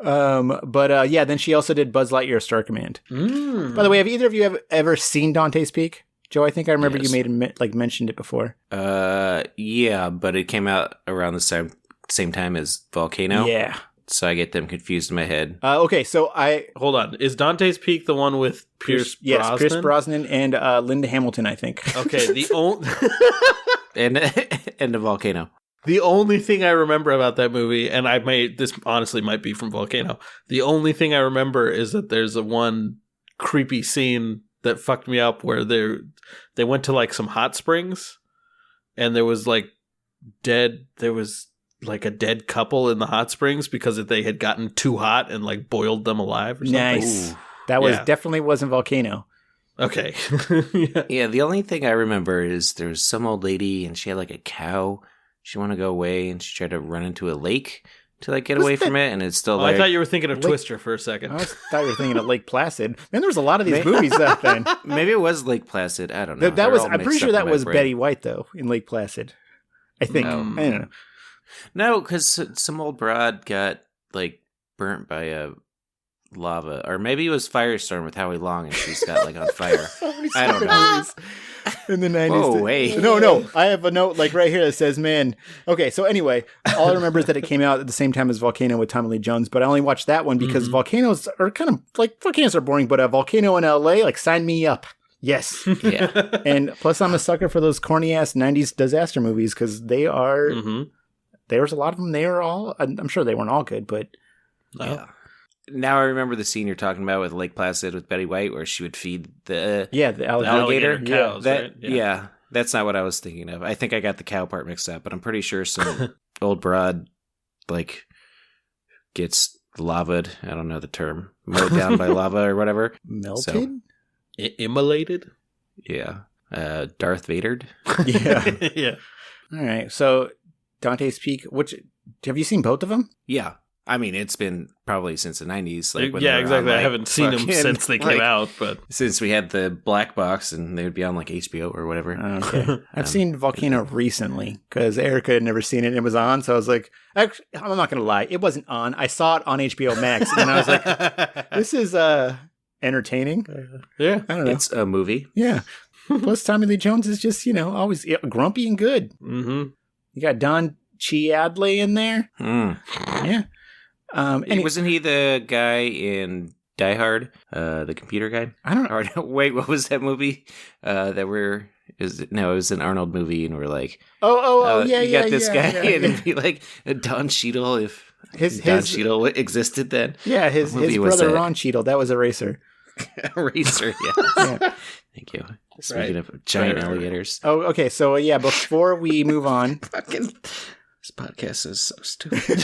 But yeah, then she also did Buzz Lightyear Star Command. By the way, have either of you ever seen Dante's Peak? Joe, I think I remember Yes. you mentioned it before. Yeah, but it came out around the same time as Volcano. Yeah. So I get them confused in my head. Okay, so Hold on. Is Dante's Peak the one with Pierce Brosnan? Yes, Pierce Brosnan and Linda Hamilton, I think. Okay, And the Volcano. the only thing I remember about that movie, and this honestly might be from Volcano. The only thing I remember is that there's a one creepy scene that fucked me up where they went to like some hot springs, and there was like a dead couple in the hot springs because they had gotten too hot and like boiled them alive or something. Nice. That was Yeah. definitely wasn't Volcano. Okay. Yeah. Yeah, the only thing I remember is there was some old lady and she had like a cow. She wanted to go away and she tried to run into a lake to like get away from it, and it's still Oh, like I thought you were thinking of Lake- Twister for a second. I thought you were thinking of Lake Placid. Man, there was a lot of these movies back then. maybe it was Lake Placid. I don't know. That They're was. all I'm pretty mixed sure up in that my was brain. Betty White though in Lake Placid. I think. I don't know. No, because some old broad got like burnt by a lava, or maybe it was Firestorm with Howie Long, and she's got like on fire. I don't know. In the 90s. Whoa, wait. No. I have a note like right here that says, man. Okay, so anyway, all I remember is that it came out at the same time as Volcano with Tommy Lee Jones, but I only watched that one because volcanoes are kind of like, volcanoes are boring, but a volcano in LA, like, sign me up. Yes. Yeah. And plus, I'm a sucker for those corny ass 90s disaster movies because they are, there's a lot of them. They are all, I'm sure they weren't all good, but. Yeah. Now I remember the scene you're talking about with Lake Placid with Betty White, where she would feed the Yeah, the alligator. cows, that, right? yeah, that's not what I was thinking of. I think I got the cow part mixed up, but I'm pretty sure some old broad like gets lavaed. I don't know the term, mowed down by lava or whatever. Melted? Immolated? Yeah, Darth Vader. Yeah. Yeah. All right. So Dante's Peak, have you seen both of them? Yeah. I mean, it's been probably since the 90s. Like when Yeah, they were exactly. on, I haven't seen them fucking, since they came like, out, but since we had the black box and they would be on like HBO or whatever. Okay. I've seen Volcano recently because Erica had never seen it and it was on. So I was like, actually, I'm not going to lie. It wasn't on. I saw it on HBO Max and I was like, this is entertaining. yeah. I don't know. It's a movie. Yeah. Plus, Tommy Lee Jones is just, always grumpy and good. Mm-hmm. You got Don Cheadle in there. Mm. Yeah. Wasn't he the guy in Die Hard, the computer guy? I don't know. Or, wait, what was that movie? It was an Arnold movie, and we're like, Yeah, you got this guy, yeah. and it'd be like Don Cheadle if Don Cheadle existed then. Yeah, his What movie was brother that? Ron Cheadle. That was Eraser. Racer, yes. Yeah. Thank you. Speaking of giant alligators. Oh, okay. So yeah, before we move on, Fucking, this podcast is so stupid.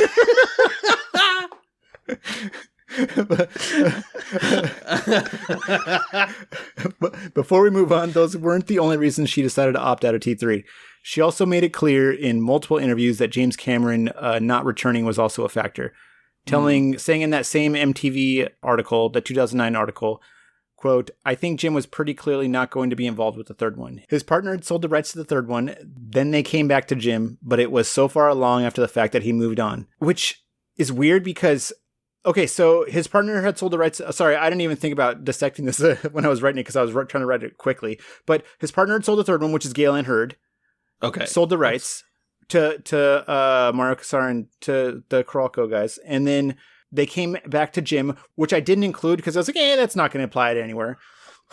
before we move on, those weren't the only reasons she decided to opt out of T3. She also made it clear in multiple interviews that James Cameron not returning was also a factor. Saying in that same MTV article, the 2009 article, quote, "I think Jim was pretty clearly not going to be involved with the third one. His partner had sold the rights to the third one. Then they came back to Jim, but it was so far along after the fact that he moved on." Which is weird because, okay, so his partner had sold the rights. Sorry, I didn't even think about dissecting this when I was writing it because I was trying to write it quickly. But his partner had sold the third one, which is Gale Ann Hurd. Okay. Sold the rights to Mario Casar and to the Carolco guys. And then they came back to Jim, which I didn't include because I was like, that's not going to apply to anywhere.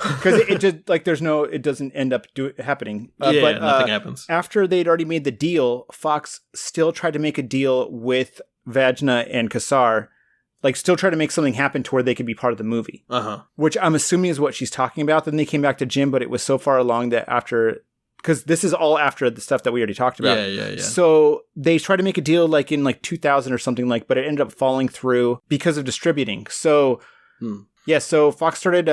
Because it just, like, it doesn't end up happening. But nothing happens. After they'd already made the deal, Fox still tried to make a deal with Vajna and Casar, like still try to make something happen to where they could be part of the movie. Which I'm assuming is what she's talking about. Then they came back to Jim, but it was so far along that after... Because this is all after the stuff that we already talked about. Yeah. So they tried to make a deal like in like 2000 or something but it ended up falling through because of distributing. So, so Fox started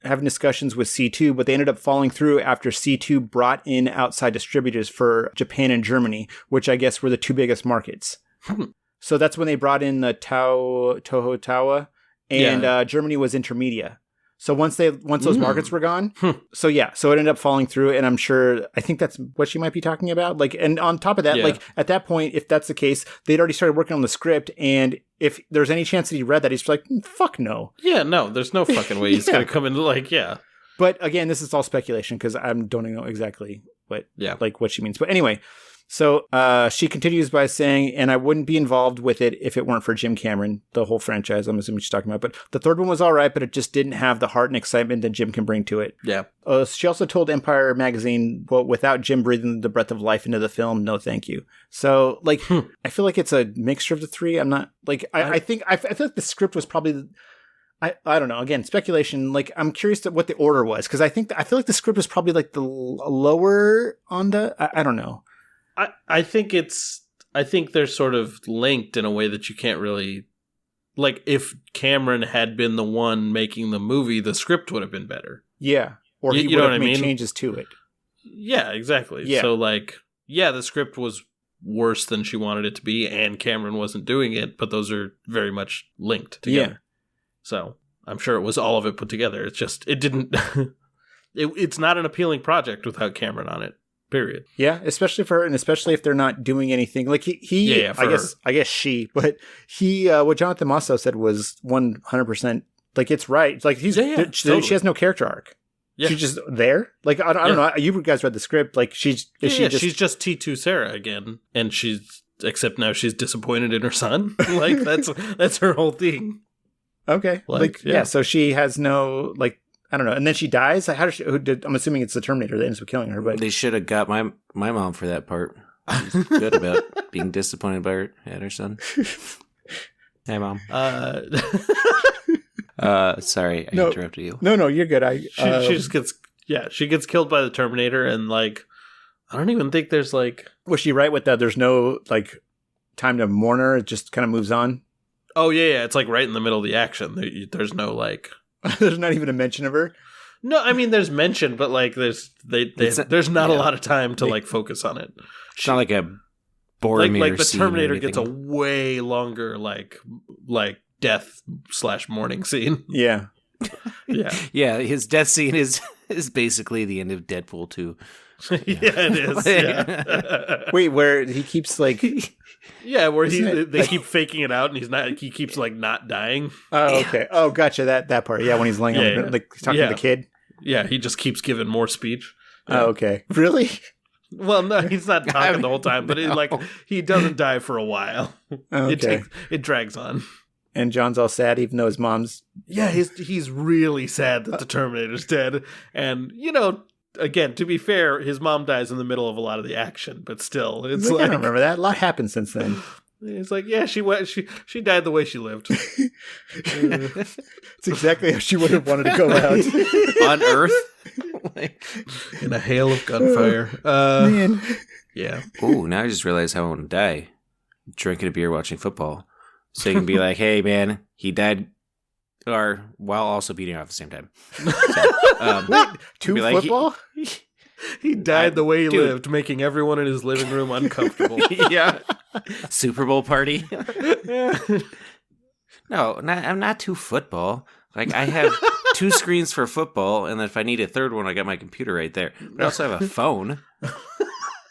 having discussions with C2, but they ended up falling through after C2 brought in outside distributors for Japan and Germany, which I guess were the two biggest markets. So that's when they brought in the Toho Tawa, and Germany was Intermedia. So once those markets were gone, so it ended up falling through, and I think that's what she might be talking about. Like, and on top of that, like at that point, if that's the case, they'd already started working on the script, and if there's any chance that he read that, he's like, fuck no. Yeah, no, there's no fucking way he's gonna come in But again, this is all speculation because I don't know exactly what she means. But anyway. So she continues by saying, and I wouldn't be involved with it if it weren't for Jim Cameron, the whole franchise, I'm assuming she's talking about. But the third one was all right, but it just didn't have the heart and excitement that Jim can bring to it. Yeah. She also told Empire magazine, well, without Jim breathing the breath of life into the film, no thank you. So, like, I feel like it's a mixture of the three. I'm not, like, I feel like the script was probably... I don't know. Again, speculation. Like, I'm curious to what the order was, because I feel like the script was probably like the lower on the... I don't know. I think they're sort of linked in a way that you can't really, like, if Cameron had been the one making the movie, the script would have been better. Yeah. Or he would have made changes to it. Yeah, exactly. Yeah. So, like, the script was worse than she wanted it to be, and Cameron wasn't doing it, but those are very much linked together. Yeah. So I'm sure it was all of it put together. It's just, it didn't, it's not an appealing project without Cameron on it. Period. Yeah, especially for her, and especially if they're not doing anything. Like I guess she, but what Jonathan Mosso said was 100%. Like, it's right. It's like totally. She has no character arc. Yeah. She's just there. Like, I don't know. You guys read the script. Like, she's just T2 Sarah again, and except now she's disappointed in her son. Like, that's her whole thing. Okay. So she has no, like, I don't know. And then she dies. I'm assuming it's the Terminator that ends up killing her. But they should have got my mom for that part. She's good about being disappointed by her son. Hey, Mom. Sorry, I interrupted you. No, you're good. She gets killed by the Terminator, and like, I don't even think there's like. Was she right with that? There's no like time to mourn her. It just kind of moves on. Oh yeah. It's like right in the middle of the action. There's no like. There's not even a mention of her. No, I mean there's mention, but like there's not a lot of time to like focus on it. It's not like a Boromir like the Terminator gets a way longer like death / mourning scene. Yeah. Yeah. His death scene is basically the end of Deadpool 2. Yeah, it is. Yeah. Wait, where he keeps like. Yeah, where they keep faking it out, and he keeps like not dying. Oh, okay. Oh, gotcha. That part. Yeah, when he's laying on like talking to the kid. Yeah, he just keeps giving more speech. Yeah. Oh, okay. Really? Well, no, he's not talking the whole time, but he doesn't die for a while. Okay. It drags on. And John's all sad, even though his mom's. Yeah, he's really sad that the Terminator's dead, and again, to be fair, his mom dies in the middle of a lot of the action, but still, it's like... I don't remember that. A lot happened since then. He's like, yeah, she went. She died the way she lived. It's exactly how she would have wanted to go out. On Earth? In a hail of gunfire. Man. Yeah. Oh, now I just realized how I want to die. Drinking a beer, watching football. So you can be like, hey, man, he died, or while also beating her off at the same time. So, Wait, two be like, football? He died the way he Dude. lived, making everyone in his living room uncomfortable. Yeah. Super Bowl party. Yeah. No, I'm not too football. Like, I have 2 screens for football, and then if I need a third one, I got my computer right there. But I also have a phone.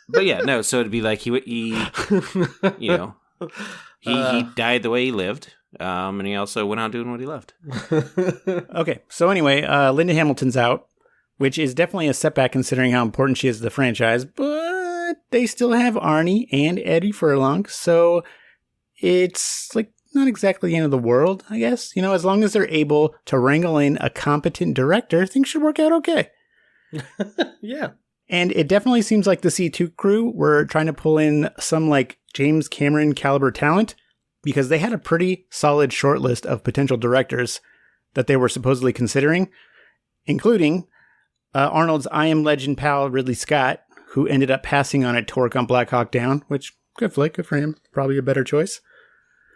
But yeah, no, so it'd be like he you know, he died the way he lived, and he also went on doing what he loved. Okay, so anyway, Linda Hamilton's out, which is definitely a setback considering how important she is to the franchise, but they still have Arnie and Eddie Furlong, so it's like not exactly the end of the world, I guess. You know, as long as they're able to wrangle in a competent director, things should work out okay. Yeah. And it definitely seems like the C2 crew were trying to pull in some like James Cameron caliber talent because they had a pretty solid short list of potential directors that they were supposedly considering, including Arnold's I Am Legend pal Ridley Scott, who ended up passing on it to work on Black Hawk Down, which good flick, good for him. Probably a better choice.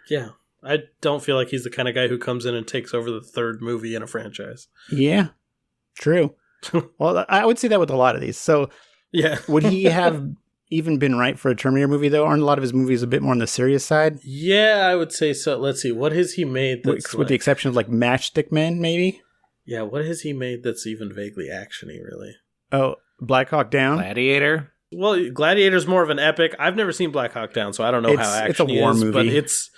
Yeah. I don't feel like he's the kind of guy who comes in and takes over the third movie in a franchise. Yeah, true. Well, I would say that with a lot of these. So Yeah. would he have even been right for a Terminator movie, though? Aren't a lot of his movies a bit more on the serious side? Yeah, I would say so. Let's see. What has he made that's With the exception of like Matchstick Men, maybe? Yeah, what has he made that's even vaguely actiony, really? Oh, Black Hawk Down? Gladiator? Well, Gladiator's more of an epic. I've never seen Black Hawk Down, so I don't know how It's a actiony war it is, movie. but it's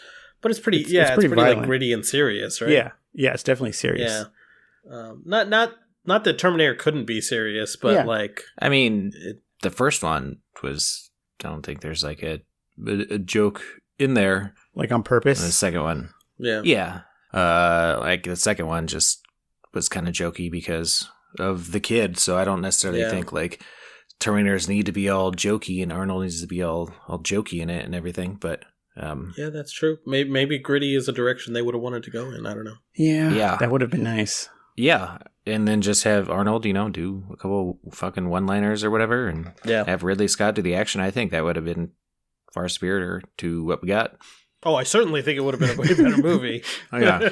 pretty It's it's pretty pretty violent. like gritty and serious, right? Yeah, it's definitely serious. Yeah. Not that Terminator couldn't be serious, but Yeah. like I mean, the first one was, I don't think there's like a joke in there. Like on And the purpose? second one, yeah. yeah. Like the second one just was kind of jokey because of the kid. So I don't necessarily think like Terminators need to be all jokey and Arnold needs to be all jokey in it and everything. But Yeah, that's true. Maybe gritty is a direction they would have wanted to go in. I don't know. Yeah. That would have been nice. yeah. And then just have Arnold, do a couple fucking one-liners or whatever and have Ridley Scott do the action. I think that would have been far superior to what we got. Oh, I certainly think it would have been a way better movie. Oh, yeah.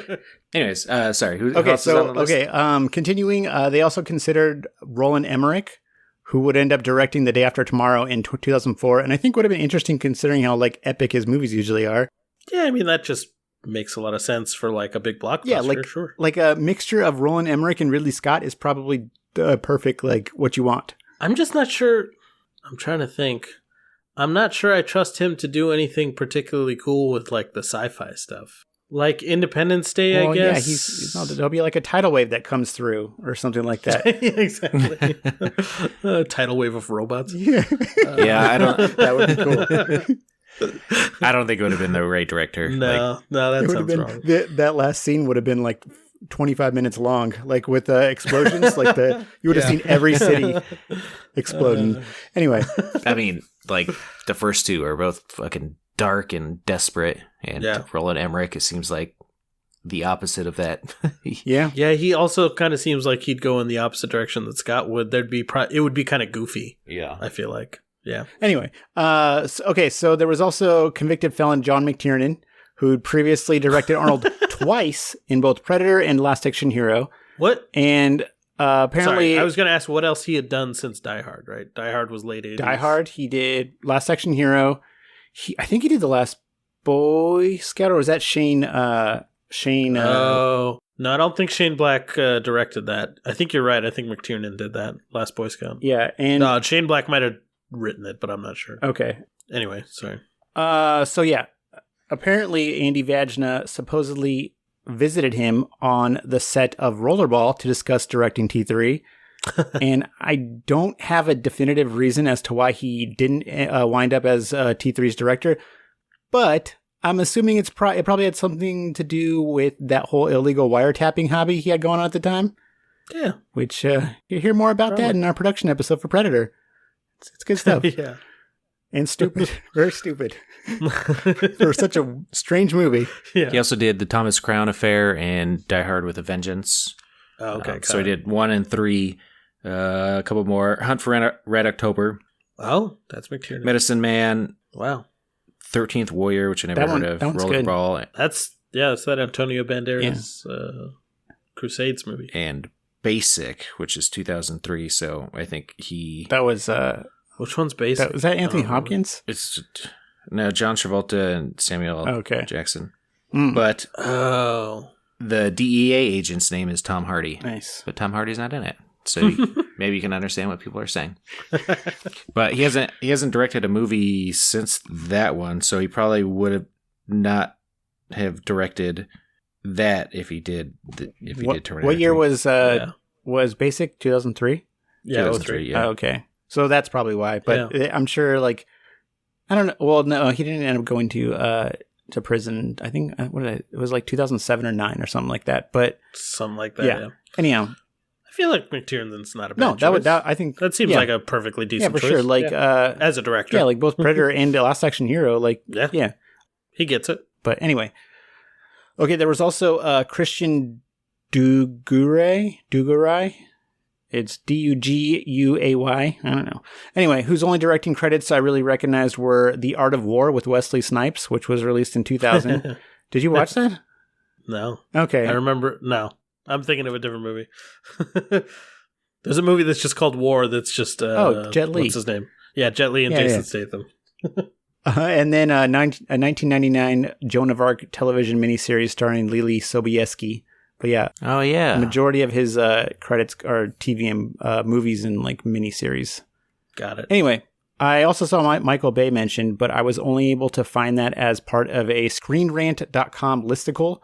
Anyways, sorry. Who Okay, else is on the list? continuing, they also considered Roland Emmerich, who would end up directing The Day After Tomorrow in 2004, and I think would have been interesting considering how like epic his movies usually are. Yeah, I mean that just makes a lot of sense for like a big blockbuster. Yeah, sure. Like a mixture of Roland Emmerich and Ridley Scott is probably the perfect like what you want. I'm just not sure. I'm trying to think. I'm not sure I trust him to do anything particularly cool with like the sci-fi stuff. Like Independence Day, I guess. Yeah, there'll be like a tidal wave that comes through or something like that. Yeah, exactly. A tidal wave of robots. Yeah, Yeah, I don't. that would be cool. I don't think it would have been the right director. No, that It would have sounds been wrong. that last scene would have been like 25 minutes long, like with explosions. Like you would have seen every city exploding. Anyway, I mean, like the first two are both fucking dark and desperate, and Roland Emmerich, it seems like the opposite of that. yeah. Yeah, he also kind of seems like he'd go in the opposite direction that Scott would. It would be kind of goofy. Yeah. I feel like. Yeah. Anyway, so there was also convicted felon John McTiernan, who'd previously directed Arnold twice in both Predator and Last Action Hero. What? And apparently... Sorry, I was going to ask what else he had done since Die Hard, right? Die Hard was late 80s. Die Hard, he did Last Action Hero. I think he did The Last Boy Scout, or was that Shane... Oh, no, I don't think Shane Black directed that. I think you're right. I think McTiernan did that, Last Boy Scout. Yeah, and... No, Shane Black might have written it, but I'm not sure. Okay. Anyway, sorry. So yeah, apparently Andy Vajna supposedly visited him on the set of Rollerball to discuss directing T3. And I don't have a definitive reason as to why he didn't wind up as T3's director, but I'm assuming it probably had something to do with that whole illegal wiretapping hobby he had going on at the time. Yeah. Which you'll hear more about that in our production episode for Predator. It's good stuff. Yeah. And stupid. Very stupid. For such a strange movie. Yeah. He also did The Thomas Crown Affair and Die Hard with a Vengeance. Oh, okay. So he did 1 and 3. A couple more. Hunt for Red October. Oh, that's McTiernan. Medicine Man. Wow. 13th Warrior, which I never heard of. That one's good. Rollerball. That's that Antonio Banderas Crusades movie. And Basic, which is 2003. So I think That was... Which one's Basic? was that Anthony Hopkins? It's... No, John Travolta and Samuel Jackson. Mm. But Oh. the DEA agent's name is Tom Hardy. Nice. But Tom Hardy's not in it. So maybe you can understand what people are saying. But he hasn't directed a movie since that one, so he probably would have not have directed that if he did Terminator. What year 3. was Basic? 2003? Yeah, 2003, yeah. Oh, okay. So that's probably why. But I'm sure, like, I don't know. Well, no, he didn't end up going to prison. I think it was like 2007 or 9 or something like that. But something like that. Yeah. Anyhow, I feel like McTiernan's not a bad choice. I think that seems like a perfectly decent choice. Yeah, for sure. Like as a director, yeah, like both Predator and The Last Action Hero. Like yeah, he gets it. But anyway, okay. There was also Christian Duguay. It's Duguay. I don't know. Anyway, whose only directing credits I really recognized were The Art of War with Wesley Snipes, which was released in 2000. Did you watch that? No. Okay. I remember. No. I'm thinking of a different movie. There's a movie that's just called War that's just... Jet Li. What's his name? Yeah, Jet Li and Jason Statham. And then a 1999 Joan of Arc television miniseries starring Lily Sobieski. But yeah. Oh, yeah. The majority of his credits are TV and movies and like miniseries. Got it. Anyway, I also saw Michael Bay mentioned, but I was only able to find that as part of a ScreenRant.com listicle.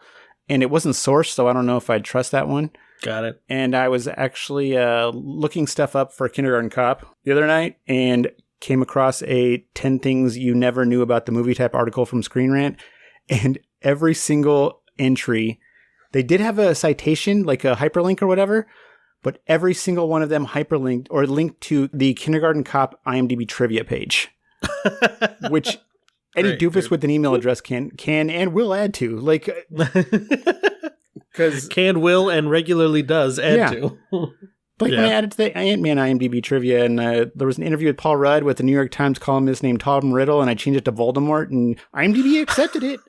And it wasn't sourced, so I don't know if I'd trust that one. Got it. And I was actually looking stuff up for Kindergarten Cop the other night and came across a 10 Things You Never Knew About the Movie type article from Screen Rant. And every single entry, they did have a citation, like a hyperlink or whatever, but every single one of them hyperlinked or linked to the Kindergarten Cop IMDb trivia page, which... Any doofus with an email address can and will add to, like, because can, will, and regularly does add to. Like when I added to the Ant-Man IMDb trivia, and there was an interview with Paul Rudd with a New York Times columnist named Tom Riddle, and I changed it to Voldemort, and IMDb accepted it.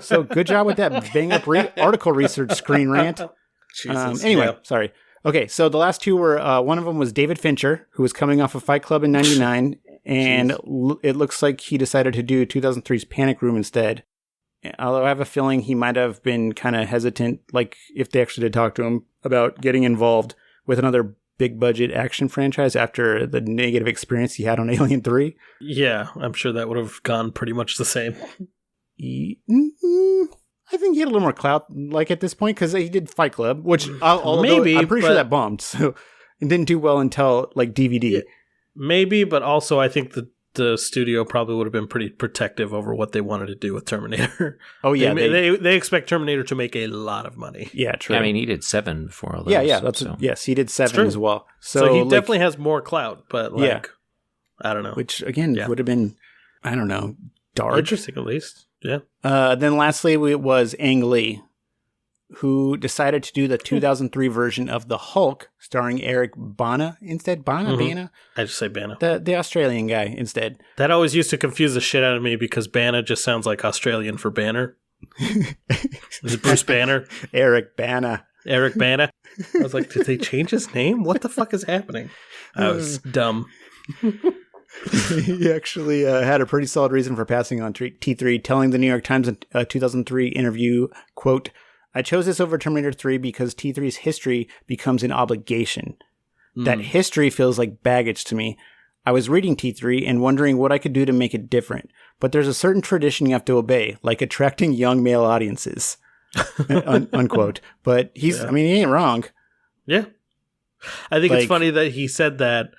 So good job with that bang up article research, Screen Rant. Anyway, sorry. Okay, so the last two were one of them was David Fincher, who was coming off of Fight Club in '99. And it looks like he decided to do 2003's Panic Room instead. Although I have a feeling he might have been kind of hesitant, like if they actually did talk to him about getting involved with another big budget action franchise after the negative experience he had on Alien 3. Yeah, I'm sure that would have gone pretty much the same. I think he had a little more clout like at this point because he did Fight Club, which maybe I'm pretty sure that bombed. So it didn't do well until like DVD. Yeah. Maybe, but also I think the studio probably would have been pretty protective over what they wanted to do with Terminator. Oh, yeah. They expect Terminator to make a lot of money. Yeah, true. I mean, he did 7 before all those. Yeah. Yes, he did 7 as well. So he definitely has more clout, but I don't know. Which, again, would have been, I don't know, dark. Interesting, at least. Yeah. Then lastly, it was Ang Lee, who decided to do the 2003 version of The Hulk, starring Eric Bana instead. Bana? I just say Bana. The Australian guy instead. That always used to confuse the shit out of me because Bana just sounds like Australian for banner. Is it Bruce Banner? Eric Bana. Eric Bana. I was like, did they change his name? What the fuck is happening? I was dumb. He actually had a pretty solid reason for passing on T3, telling the New York Times in a 2003 interview, quote, "I chose this over Terminator 3 because T3's history becomes an obligation. That history feels like baggage to me. I was reading T3 and wondering what I could do to make it different. But there's a certain tradition you have to obey, like attracting young male audiences." Unquote. But he ain't wrong. Yeah. I think it's funny that he said that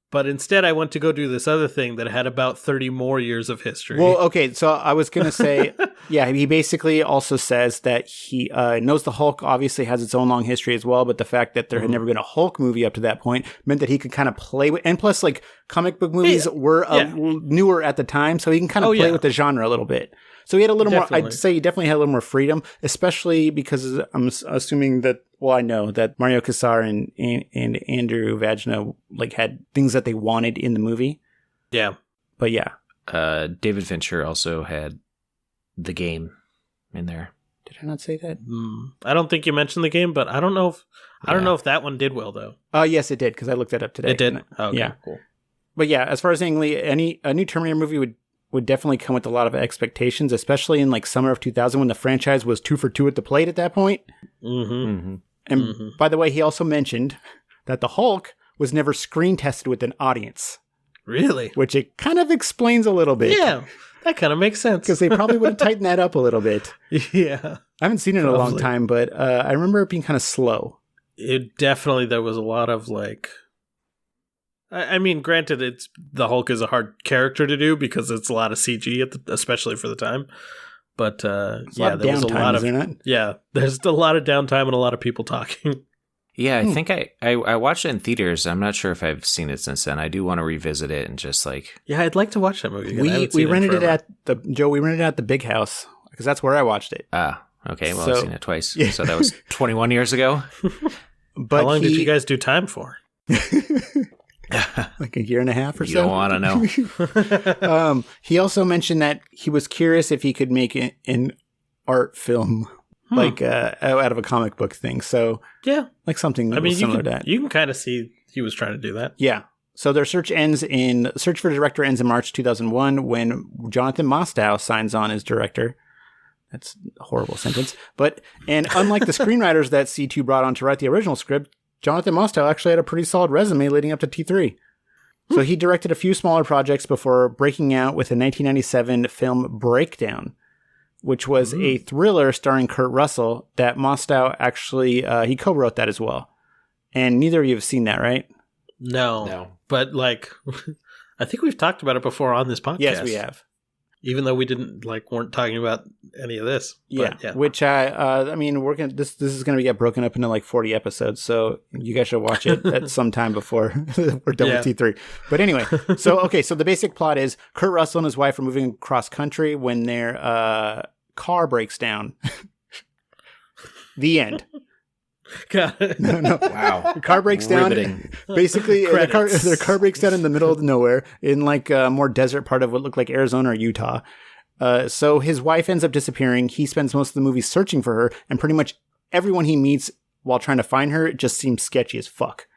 But instead, I went to go do this other thing that had about 30 more years of history. Well, okay, so I was going to say, yeah, he basically also says that he knows the Hulk obviously has its own long history as well, but the fact that there had never been a Hulk movie up to that point meant that he could kind of play with, and plus, like, comic book movies were newer at the time, so he can kind of play with the genre a little bit. So he had a little more, I'd say he definitely had a little more freedom, especially because I'm assuming that, well, I know that Mario Kassar and Andrew Vajna, like, had things that they wanted in the movie. Yeah. But yeah. David Fincher also had The Game in there. Did I not say that? I don't think you mentioned The Game, but I don't know if that one did well, though. Yes, it did, because I looked that up today. It did? Okay, yeah. Cool. But yeah, as far as Ang Lee, a new Terminator movie would definitely come with a lot of expectations, especially in like summer of 2000 when the franchise was 2 for 2 at the plate at that point. And by the way, he also mentioned that the Hulk was never screen tested with an audience. Really? Which it kind of explains a little bit. Yeah, that kind of makes sense. Because they probably would have tightened that up a little bit. Yeah. I haven't seen it in a long time, but I remember it being kind of slow. There was a lot of like... I mean, granted, the Hulk is a hard character to do because it's a lot of CG, especially for the time. But there was a lot of there's a lot of downtime and a lot of people talking. Yeah, I think I watched it in theaters. I'm not sure if I've seen it since then. I do want to revisit it and just like... Yeah, I'd like to watch that movie again. We rented it at the Big House because that's where I watched it. Okay. Well, I've seen it twice. Yeah. So that was 21 years ago. But how long did you guys do time for? Like a year and a half or so. You don't want to know. He also mentioned that he was curious if he could make an art film, like out of a comic book thing. So yeah, like something similar to that. You can kind of see he was trying to do that. Yeah. So their search for director ends in March 2001 when Jonathan Mostow signs on as director. That's a horrible sentence. And unlike the screenwriters that C2 brought on to write the original script, Jonathan Mostow actually had a pretty solid resume leading up to T3. So he directed a few smaller projects before breaking out with a 1997 film Breakdown, which was a thriller starring Kurt Russell that Mostow actually, he co-wrote that as well. And neither of you have seen that, right? No. But like, I think we've talked about it before on this podcast. Yes, we have. Even though we weren't talking about any of this. Yeah. Which I mean, this is going to get broken up into like 40 episodes. So you guys should watch it at some time before we're done with T3. But anyway, so the basic plot is Kurt Russell and his wife are moving across country when their car breaks down. The end. Got it. No. Wow. The car breaks down. Basically, their car breaks down in the middle of nowhere in like a more desert part of what looked like Arizona or Utah. So his wife ends up disappearing. He spends most of the movie searching for her, and pretty much everyone he meets while trying to find her just seems sketchy as fuck.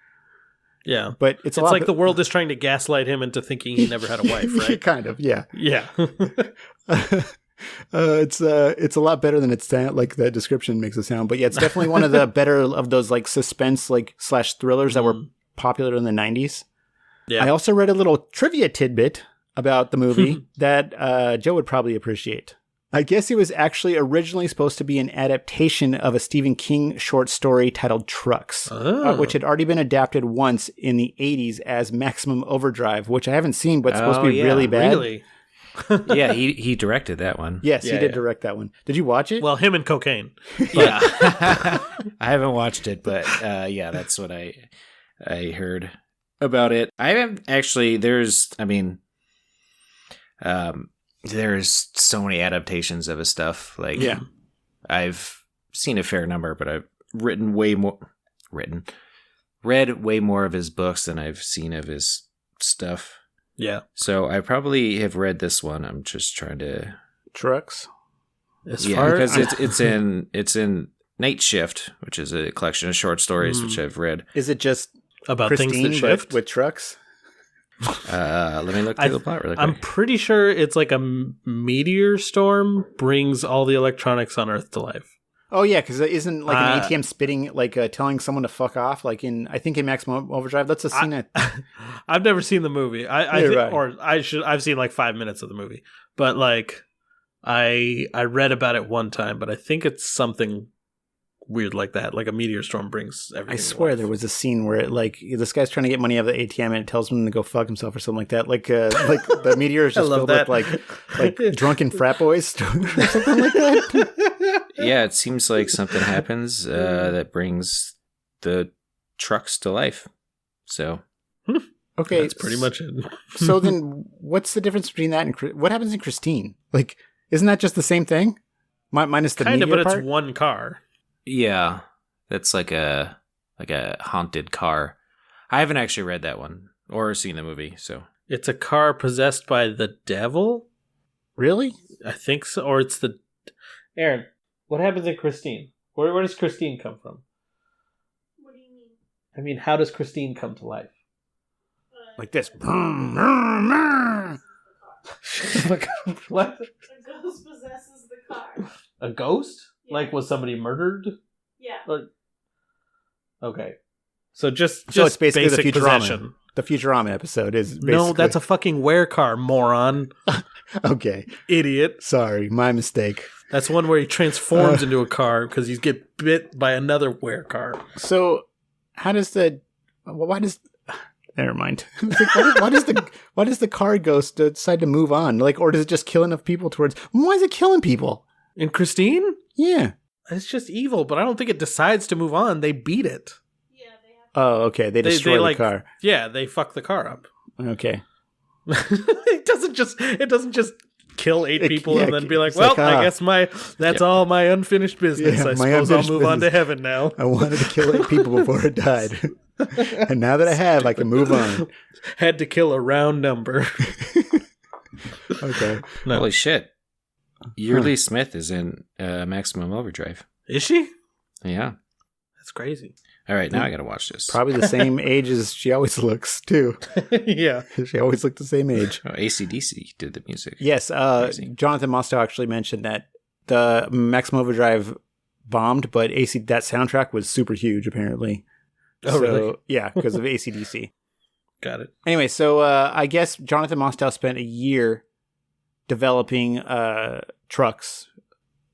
Yeah. But it's like the world is trying to gaslight him into thinking he never had a wife, right? Kind of, yeah. Yeah. It's a lot better than it's like the description makes it sound, but yeah, it's definitely one of the better of those like suspense / thrillers that were popular in the 90s. Yeah. I also read a little trivia tidbit about the movie that Joe would probably appreciate. I guess it was actually originally supposed to be an adaptation of a Stephen King short story titled Trucks, which had already been adapted once in the 80s as Maximum Overdrive, which I haven't sing, but it's supposed to be really bad. Really? Yeah, he directed that one. Yes, he did direct that one. Did you watch it? Well, him and cocaine. Yeah. I haven't watched it, but that's what I heard about it. I haven't actually, there's so many adaptations of his stuff. Like, I've seen a fair number, but I've read way more of his books than I've seen of his stuff. Yeah. So I probably have read this one. I'm just trying to Trucks. Because it's in Night Shift, which is a collection of short stories which I've read. Is it just about Christine, things that shift with trucks? Let me look through the plot really quick. I'm pretty sure it's like a meteor storm brings all the electronics on Earth to life. Oh yeah, because it isn't like an ATM spitting, like telling someone to fuck off, like in Maximum Overdrive. That's a scene. I've never seen the movie. I've seen like 5 minutes of the movie, but like I read about it one time, but I think it's something weird like that. Like a meteor storm brings everything. I to swear life. there was a scene where this guy's trying to get money out of the ATM and it tells him to go fuck himself or something like that. Like the meteor is I just love filled that. with like drunken frat boys or something like that. Yeah, it seems like something happens that brings the trucks to life. So Okay, that's pretty much it. So then, what's the difference between that and what happens in Christine? Like, isn't that just the same thing? Minus the kind of, meteor but part? it's one car. yeah, that's like a haunted car. I haven't actually read that one or seen the movie, so It's a car possessed by the devil. Really? I think so, or it's the. Aaron, what happens in Christine? Where does Christine come from? What do you mean? I mean, how does Christine come to life? Like this? What? A ghost possesses the car. A ghost? Yeah. Like, was somebody murdered? Yeah. Okay. So just So it's basically the basic Futurama. possession. The Futurama episode is basically... No, that's a fucking werecar, moron. Okay. Idiot. Sorry, my mistake. That's one where he transforms into a car because he's get bit by another werecar. So, how does the... Why does... Never mind. Why does the car ghost decide to move on? Like, or does it just kill enough people towards... Why is it killing people? In Christine? Yeah. It's just evil, but I don't think it decides to move on. They beat it. Yeah, they have. Oh, okay. They destroy the like, car. Yeah, they fuck the car up. Okay. It doesn't just kill eight people yeah, and then be like, it's well, like, I guess that's all my unfinished business. Yeah, I my suppose I'll unfinished move on to business. heaven now. I wanted to kill 8 people before it died. And now that I have, I can move on. Had to kill a round number. Okay. No. holy shit. Yearly Smith is in Maximum Overdrive. Is she? Yeah. That's crazy. All right, now I gotta watch this. Probably the same age as she always looks, too. Yeah. She always looked the same age. Oh, AC/DC did the music. Yes, Crazy. Jonathan Mostow actually mentioned that the Maximum Overdrive bombed, but that soundtrack was super huge, apparently. Oh, really? Yeah, because of AC/DC. Got it. Anyway, so I guess Jonathan Mostow spent a year developing trucks,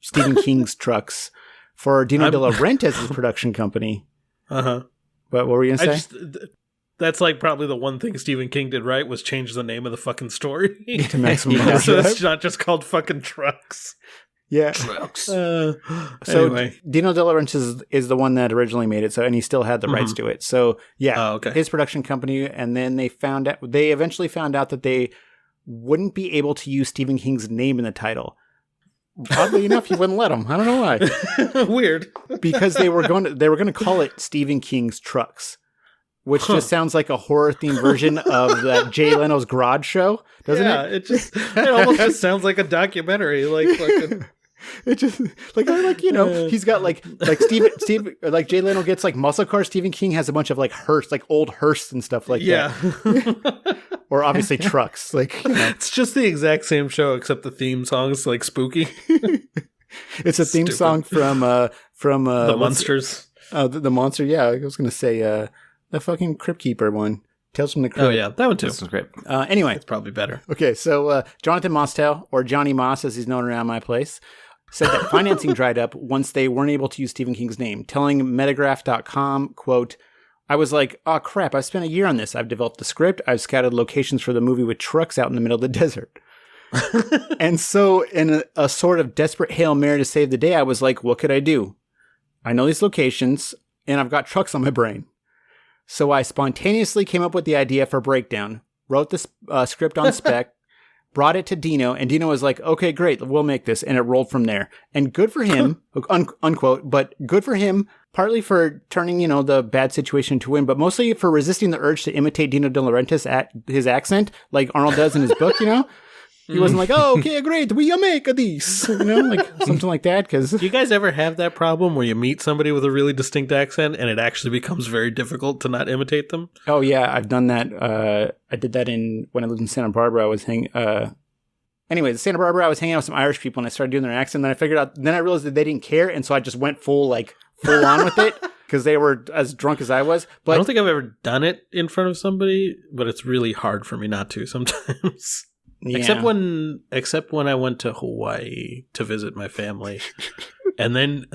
Stephen King's trucks, for Dino De Laurentiis' production company. Uh-huh. But what were you going to say? That's like probably the one thing Stephen King did right was change the name of the fucking story. To Maximum Yeah. So Overdrive? it's not just called fucking Trucks. Yeah. Trucks. So Anyway. Dino De Laurentiis is the one that originally made it, so and he still had the rights to it. So yeah, Oh, okay. his production company, and then they eventually found out that they wouldn't be able to use Stephen King's name in the title. Oddly enough, he wouldn't let them. I don't know why. Weird. Because they were going to call it Stephen King's Trucks, which just sounds like a horror themed version of that Jay Leno's Garage show, doesn't it? It almost just sounds like a documentary. Like fucking. It just he's got like Steve like Jay Leno gets like muscle cars. Stephen King has a bunch of like hearse, like old hearse and stuff like Yeah. that. Or obviously trucks. Like It's just the exact same show except the theme song's like spooky. it's a theme Stupid. song from The Monsters. The monster. Yeah, I was gonna say the fucking Crypt Keeper one. Tales from the Crypt. Oh yeah, that one too. This was great. Anyway, It's probably better. okay, so Jonathan Mostow, or Johnny Moss as he's known around my place, said that financing dried up once they weren't able to use Stephen King's name, telling Metagraph.com, quote, I was like, oh crap, I've spent a year on this. I've developed the script. I've scouted locations for the movie with trucks out in the middle of the desert. And so in a sort of desperate Hail Mary to save the day, I was like, what could I do? I know these locations and I've got trucks on my brain. So I spontaneously came up with the idea for Breakdown, wrote the script on spec, brought it to Dino, and Dino was like, okay, great, we'll make this. And it rolled from there. And good for him, unquote, but good for him, partly for turning, the bad situation to win, but mostly for resisting the urge to imitate Dino De Laurentiis at his accent, like Arnold does in his book, He wasn't like, oh, okay, great, we make this, like something like that. Because Do you guys ever have that problem where you meet somebody with a really distinct accent and it actually becomes very difficult to not imitate them? oh yeah, I've done that. I did that when I lived in Santa Barbara. I was hanging. Anyway, in Santa Barbara, I was hanging out with some Irish people, and I started doing their accent. And then I realized that they didn't care, and so I just went full on with it because they were as drunk as I was. But I don't think I've ever done it in front of somebody, but it's really hard for me not to sometimes. yeah. Except when I went to Hawaii to visit my family. And then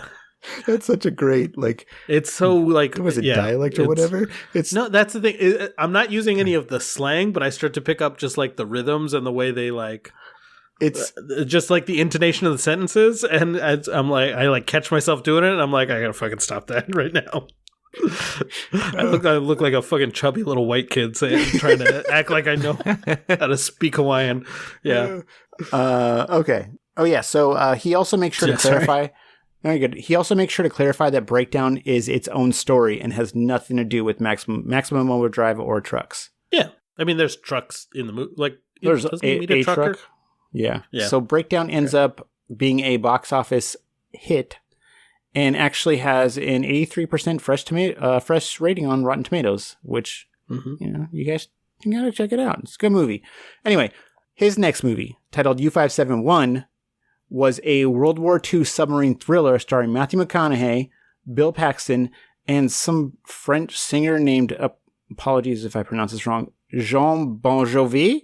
That's such a great, like, It's so like was it yeah, dialect or it's- whatever? It's No, that's the thing. I'm not using any of the slang, but I start to pick up just like the rhythms and the way they like, it's just like the intonation of the sentences. And I'm like, I like catch myself doing it, and I'm like, I gotta fucking stop that right now. I look like a fucking chubby little white kid trying to act like I know how to speak Hawaiian. Yeah. Okay. Oh yeah. So he also makes sure to Yeah, sorry. clarify. Very good. He also makes sure to clarify that Breakdown is its own story and has nothing to do with Maximum Overdrive or trucks. Yeah. I mean, there's trucks in the movie. Like, There's doesn't he meet a trucker? truck. Yeah. Yeah. So Breakdown ends up being a box office hit and actually has an 83% fresh rating on Rotten Tomatoes, which you guys gotta check it out. It's a good movie. Anyway, his next movie, titled U-571, was a World War II submarine thriller starring Matthew McConaughey, Bill Paxton, and some French singer named, apologies if I pronounce this wrong, Jean Bon Jovi.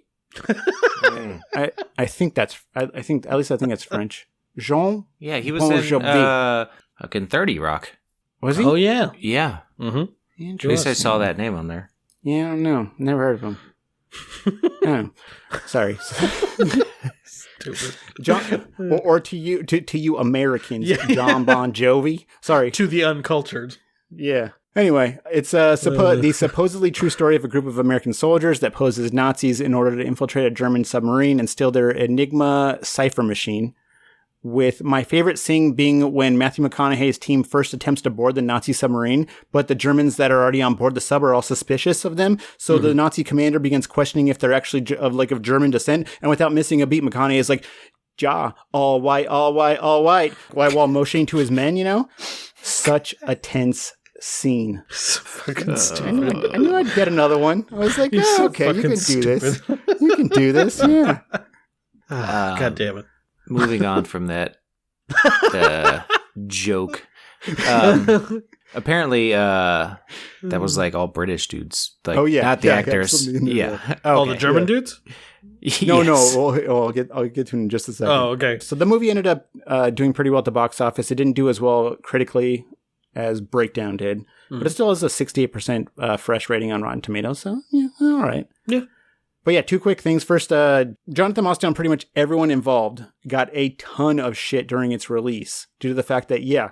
I think that's it's French. Jean. Yeah, he was Bon in Jovi. fucking 30 Rock. Was he? Oh, yeah. Yeah. Mm-hmm. At least I saw that name on there. Yeah, I don't know. Never heard of him. Oh, sorry. Stupid. John, or to you Americans, Yeah. John Bon Jovi. Sorry. To the uncultured. Yeah. Anyway, it's the supposedly true story of a group of American soldiers that posed as Nazis in order to infiltrate a German submarine and steal their Enigma cipher machine. With my favorite scene being when Matthew McConaughey's team first attempts to board the Nazi submarine, but the Germans that are already on board the sub are all suspicious of them. So the Nazi commander begins questioning if they're actually of German descent. And without missing a beat, McConaughey is like, "Ja, all white, all white, all white," while motioning to his men. Such a tense scene. So fucking stupid. I knew I'd get another one. I was like, You're "Oh, so okay, you fucking can do this. stupid. You can do this." Yeah. God damn it. Moving on from that joke. Apparently, that was like all British dudes. Like, Oh, yeah. not the Yeah, actors. absolutely. Yeah. All the Okay, German yeah. dudes? No, Yes. I'll get to it in just a second. Oh, okay. So the movie ended up doing pretty well at the box office. It didn't do as well critically as Breakdown did, but it still has a 68% fresh rating on Rotten Tomatoes. So yeah, all right. Yeah. But yeah, two quick things. First, Jonathan Mostow and pretty much everyone involved got a ton of shit during its release due to the fact that, yeah,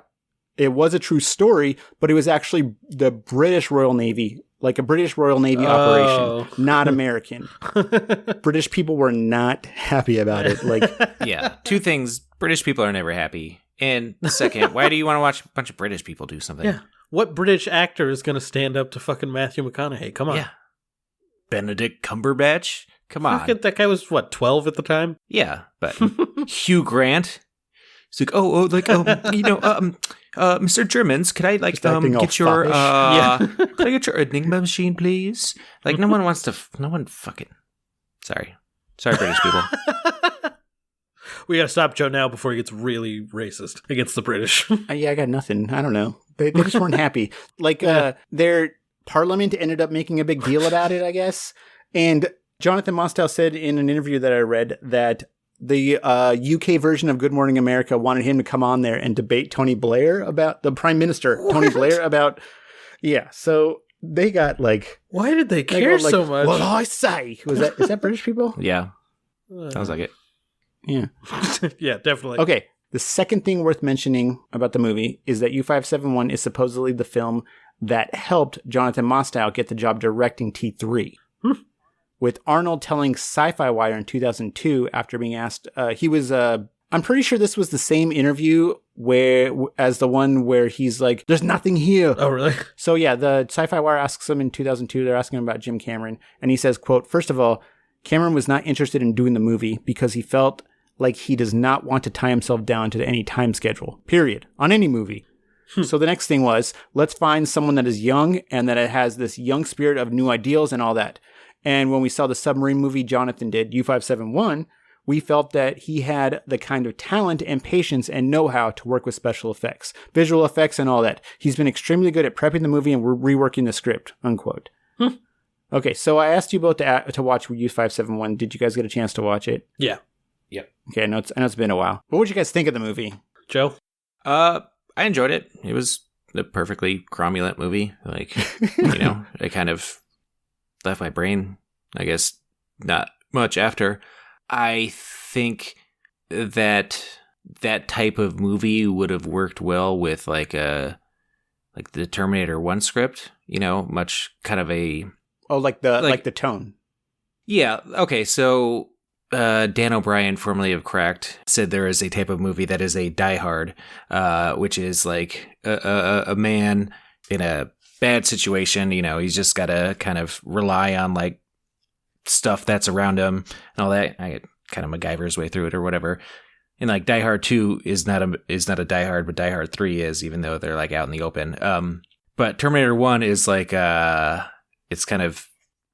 it was a true story, but it was actually the British Royal Navy, like a British Royal Navy operation, not American. British people were not happy about it. Like, Yeah. Two things. British people are never happy. And second, why do you want to watch a bunch of British people do something? Yeah. What British actor is going to stand up to fucking Matthew McConaughey? Come on. Yeah. Benedict Cumberbatch? Come on. Fuck it, that guy was, what, 12 at the time? Yeah, but Hugh Grant. He's like, Mr. Germans, could I like Just acting all get your foppish. can I get your Enigma machine, please? Like, no one fucking. Sorry, British people. We gotta stop Joe now before he gets really racist against the British. yeah, I got nothing. I don't know. They just weren't happy. Like, their parliament ended up making a big deal about it, I guess. And Jonathan Mostow said in an interview that I read that the UK version of Good Morning America wanted him to come on there and debate Tony Blair about the Prime Minister, Tony Blair, about, yeah. So they got like, Why did they they care go, like, so much? What I say? Is that British people? Yeah, sounds like it. Yeah. Yeah, definitely. Okay. The second thing worth mentioning about the movie is that U-571 is supposedly the film that helped Jonathan Mostow get the job directing T3. With Arnold telling Sci-Fi Wire in 2002 after being asked, he was, I'm pretty sure this was the same interview as the one where he's like, "There's nothing here." Oh, really? So yeah, the Sci-Fi Wire asks him in 2002, they're asking him about Jim Cameron, and he says, quote, "First of all, Cameron was not interested in doing the movie because he felt like he does not want to tie himself down to any time schedule, period, on any movie." So the next thing was, let's find someone that is young and that has this young spirit of new ideals and all that. And when we saw the submarine movie Jonathan did, U-571, we felt that he had the kind of talent and patience and know-how to work with special effects, visual effects and all that. He's been extremely good at prepping the movie and reworking the script, unquote. Okay, so I asked you both to watch U-571. Did you guys get a chance to watch it? Yeah. Okay, I know it's been a while. What would you guys think of the movie? Joe? I enjoyed it. It was a perfectly cromulent movie. Like, it kind of left my brain, I guess, not much after. I think that type of movie would have worked well with like the Terminator 1 script, much kind of a... Oh, like the tone. Yeah. Okay. So Dan O'Brien, formerly of Cracked, said there is a type of movie that is a Die Hard, which is like a man in a bad situation. He's just got to kind of rely on like stuff that's around him and all that. I kind of MacGyver his way through it or whatever. And like Die Hard 2 is not a Die Hard, but Die Hard 3 is, even though they're like out in the open. But Terminator 1 is like it's kind of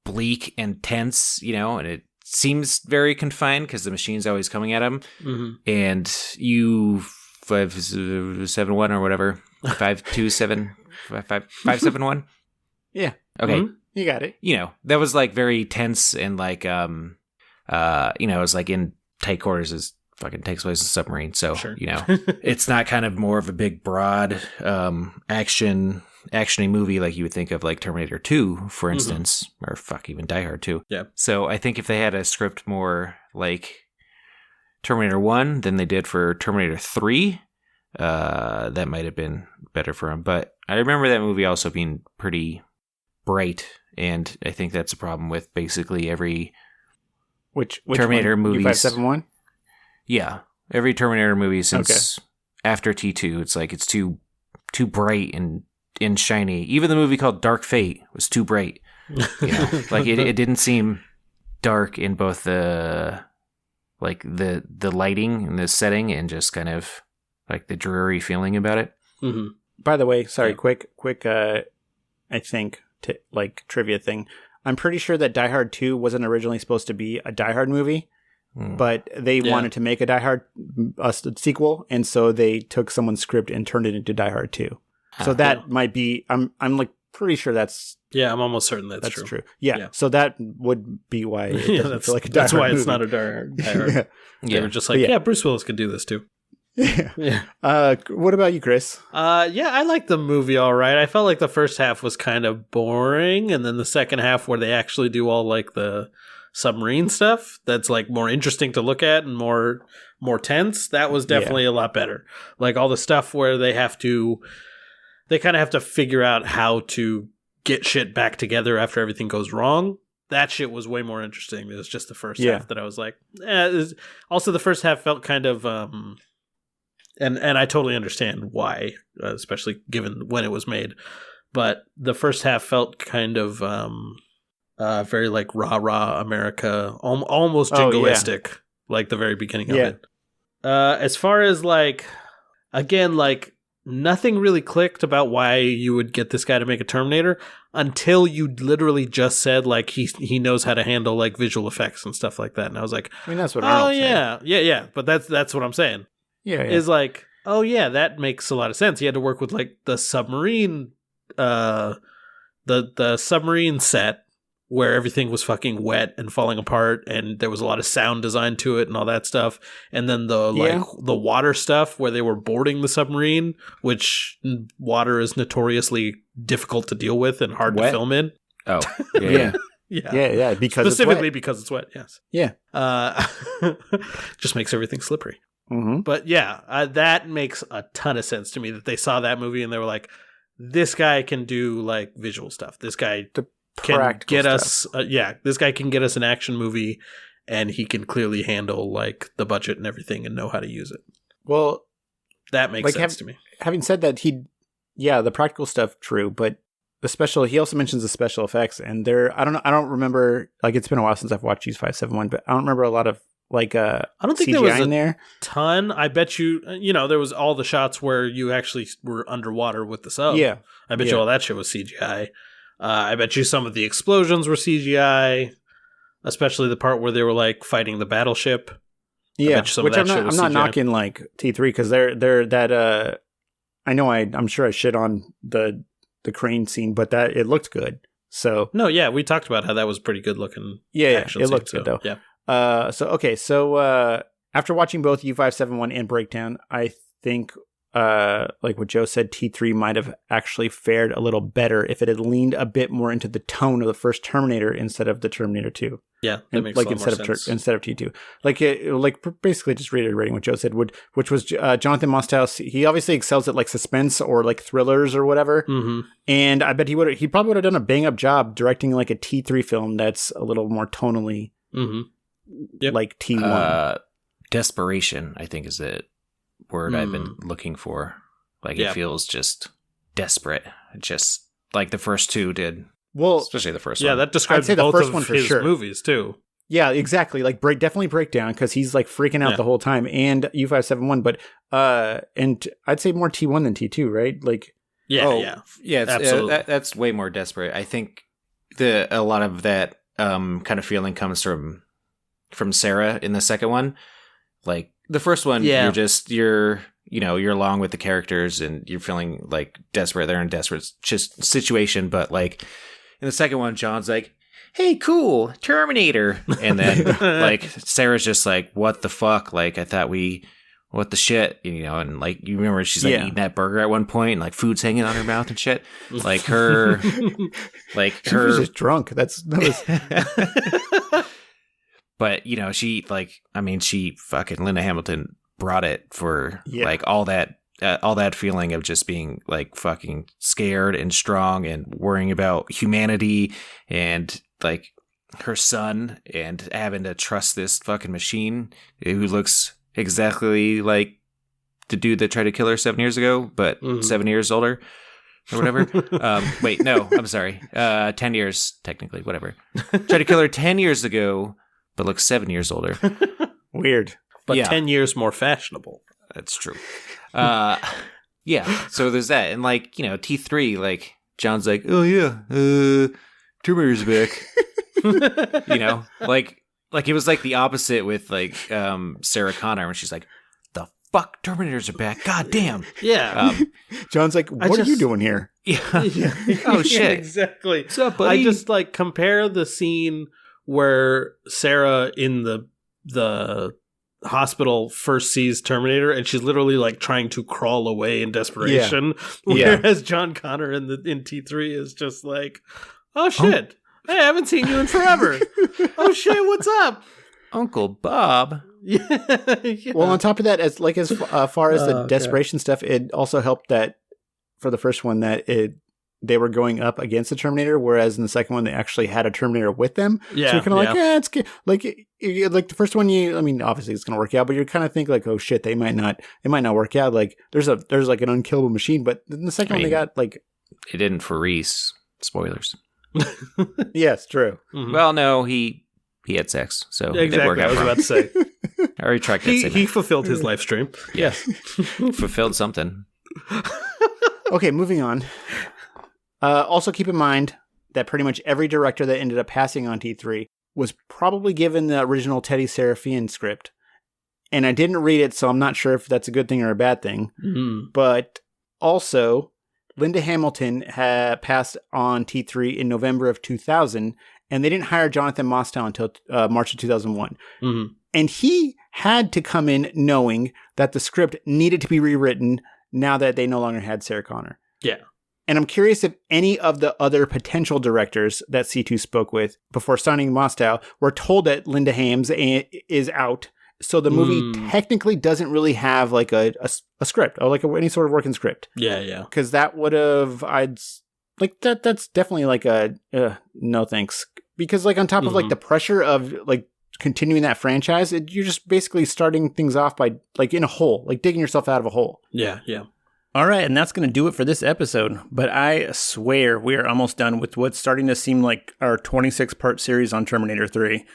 bleak and tense, and it seems very confined because the machine's always coming at him. Mm-hmm. And you 571 or whatever, 571. Yeah. Okay. Mm-hmm. You got it. That was like very tense and like it was like in tight quarters. As fucking takes place in a submarine, so sure. It's not kind of more of a big broad actiony movie like you would think of like Terminator 2, for instance, or even Die Hard 2. Yeah. So I think if they had a script more like Terminator 1 than they did for Terminator 3, that might have been better for him. But I remember that movie also being pretty bright, and I think that's a problem with basically every which Terminator one? movies. U571? Yeah, every Terminator movie since after T2, it's like it's too bright and shiny. Even the movie called Dark Fate was too bright. Like it didn't seem dark in both the lighting and the setting and just kind of like the dreary feeling about it. Mm-hmm. By the way, sorry, quick. I think like trivia thing. I'm pretty sure that Die Hard 2 wasn't originally supposed to be a Die Hard movie. But they wanted to make a Die Hard sequel, and so they took someone's script and turned it into Die Hard 2. So that might be. I'm like pretty sure that's. Yeah, I'm almost certain that's true. Yeah, so that would be why. It doesn't feel like a Die that's Hard why movie. It's not a Die Hard. They were just like, Bruce Willis could do this too. Yeah. What about you, Chris? I liked the movie all right. I felt like the first half was kind of boring, and then the second half where they actually do all like the submarine stuff that's like more interesting to look at and more tense, that was definitely a lot better. Like all the stuff where they kind of have to figure out how to get shit back together after everything goes wrong. That shit was way more interesting. It was just the first half that I was like, also the first half felt kind of and I totally understand why, especially given when it was made, but the first half felt kind of very like rah-rah America, almost jingoistic, like the very beginning of it. As far as like, again, like nothing really clicked about why you would get this guy to make a Terminator until you literally just said like he knows how to handle like visual effects and stuff like that. And I was like, I mean, that's what Arnold said. Yeah. But that's what I'm saying. Yeah. Is like, oh yeah, that makes a lot of sense. He had to work with like the submarine, the submarine set, where everything was fucking wet and falling apart, and there was a lot of sound design to it and all that stuff. And then the water stuff where they were boarding the submarine, which water is notoriously difficult to deal with and hard to film in. Oh, yeah. Yeah. Because specifically it's wet. because it's wet. Yes. Yeah. Just makes everything slippery. Mm-hmm. But that makes a ton of sense to me that they saw that movie and they were like, this guy can do like visual stuff. This guy can get us this guy can get us an action movie, and he can clearly handle like the budget and everything and know how to use it. Well, that makes sense to me. Having said that, the practical stuff true, but he also mentions the special effects, and I don't remember, like it's been a while since I've watched U571, but I don't remember a lot of like I don't think CGI there was in there ton. I bet you there was all the shots where you actually were underwater with the sub. Yeah. I bet you all that shit was CGI. I bet you some of the explosions were CGI, especially the part where they were like fighting the battleship. Yeah, which I'm not knocking like T3 because they're that. I know I'm sure I shit on the crane scene, but that it looked good. So no, yeah, we talked about how that was pretty good looking. Yeah, it looked good though. Yeah. So after watching both U571 and Breakdown, I think like what Joe said, T3 might have actually fared a little better if it had leaned a bit more into the tone of the first Terminator instead of the Terminator 2. Yeah, that makes a lot more sense. Instead of T2. Like basically just reiterating what Joe said, which was Jonathan Mostow. He obviously excels at like suspense or like thrillers or whatever. Mm-hmm. And I bet he probably would have done a bang up job directing like a T3 film that's a little more tonally like T1. Desperation, I think, is the word I've been looking for. Like it feels just desperate, just like the first two did. Well, especially the first one. Yeah, that describes both of his movies too. Yeah, exactly. Like definitely breakdown because he's like freaking out the whole time, and U571. But and I'd say more T1 than T2, right? Like yeah, absolutely. That's way more desperate. I think a lot of that kind of feeling comes from Sarah in the second one. Like the first one, you're along with the characters and you're feeling like desperate. They're in a desperate situation, but like in the second one, John's like, "Hey, cool, Terminator," and then like Sarah's just like, "What the fuck?" Like I thought what the shit, and like you remember she's like eating that burger at one point, and like food's hanging on her mouth and shit. Like she was just drunk. That was. But, she fucking Linda Hamilton brought it for like all that feeling of just being like fucking scared and strong and worrying about humanity and like her son and having to trust this fucking machine who looks exactly like the dude that tried to kill her 7 years ago, but 7 years older or whatever. Wait, no, I'm sorry. 10 years, technically, whatever. Tried to kill her 10 years ago. But looks 7 years older. Weird. But 10 years more fashionable. That's true. Yeah. So there's that. And like, T3, like John's like, "Oh yeah, Terminator's back." Like it was like the opposite with like Sarah Connor when she's like, "The fuck, Terminators are back. God damn." Yeah. John's like, "What are you doing here?" Yeah. Oh shit. Yeah, exactly. What's up, buddy? I just like compare the scene where Sarah in the hospital first sees Terminator and she's literally like trying to crawl away in desperation. Whereas John Connor in T3 is just like, "Oh shit. Hey, I haven't seen you in forever. Oh shit, what's up? Uncle Bob." Yeah. Well, on top of that, as far as the desperation stuff, it also helped that for the first one that they were going up against the Terminator, whereas in the second one they actually had a Terminator with them. Yeah, so you're kind of like, it's good. Like the first one, obviously it's going to work out, but you kind of think like, oh shit, they might not work out. Like there's like an unkillable machine, but in the second one they got like it didn't for Reese. Spoilers. Yes, true. Mm-hmm. Well, no, he had sex, so exactly. It didn't work out. I was about to say. I already tracked that. He fulfilled his live stream. Yes, fulfilled something. Okay, moving on. Also keep in mind that pretty much every director that ended up passing on T3 was probably given the original Teddy Serafian script. And I didn't read it, so I'm not sure if that's a good thing or a bad thing. Mm-hmm. But also, Linda Hamilton had passed on T3 in November of 2000, and they didn't hire Jonathan Mostow until March of 2001. Mm-hmm. And he had to come in knowing that the script needed to be rewritten now that they no longer had Sarah Connor. Yeah. And I'm curious if any of the other potential directors that C2 spoke with before signing Mostow were told that Linda Hames is out. So the movie technically doesn't really have like a script or like any sort of working script. Yeah, yeah. Because that would have, that's definitely like a no thanks. Because like on top of like the pressure of like continuing that franchise, you're just basically starting things off by like in a hole, like digging yourself out of a hole. Yeah, yeah. All right, and that's going to do it for this episode. But I swear we are almost done with what's starting to seem like our 26-part series on Terminator 3.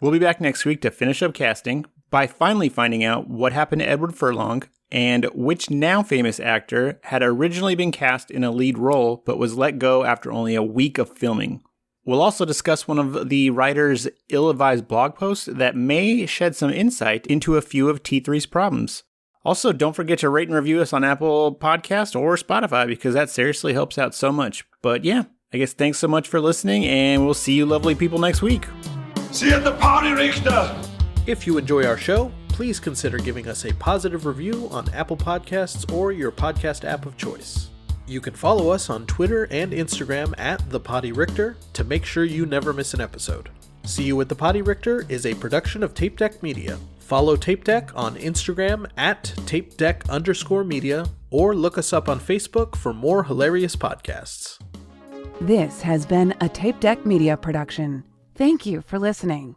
We'll be back next week to finish up casting by finally finding out what happened to Edward Furlong and which now famous actor had originally been cast in a lead role but was let go after only a week of filming. We'll also discuss one of the writer's ill-advised blog posts that may shed some insight into a few of T3's problems. Also, don't forget to rate and review us on Apple Podcast or Spotify because that seriously helps out so much. But yeah, I guess thanks so much for listening, and we'll see you lovely people next week. Sie at the Party, Richter! If you enjoy our show, please consider giving us a positive review on Apple Podcasts or your podcast app of choice. You can follow us on Twitter and Instagram at The Potty Richter to make sure you never miss an episode. See You at the Potty Richter is a production of Tape Deck Media. Follow Tape Deck on Instagram at tapedeck_media or look us up on Facebook for more hilarious podcasts. This has been a Tape Deck Media production. Thank you for listening.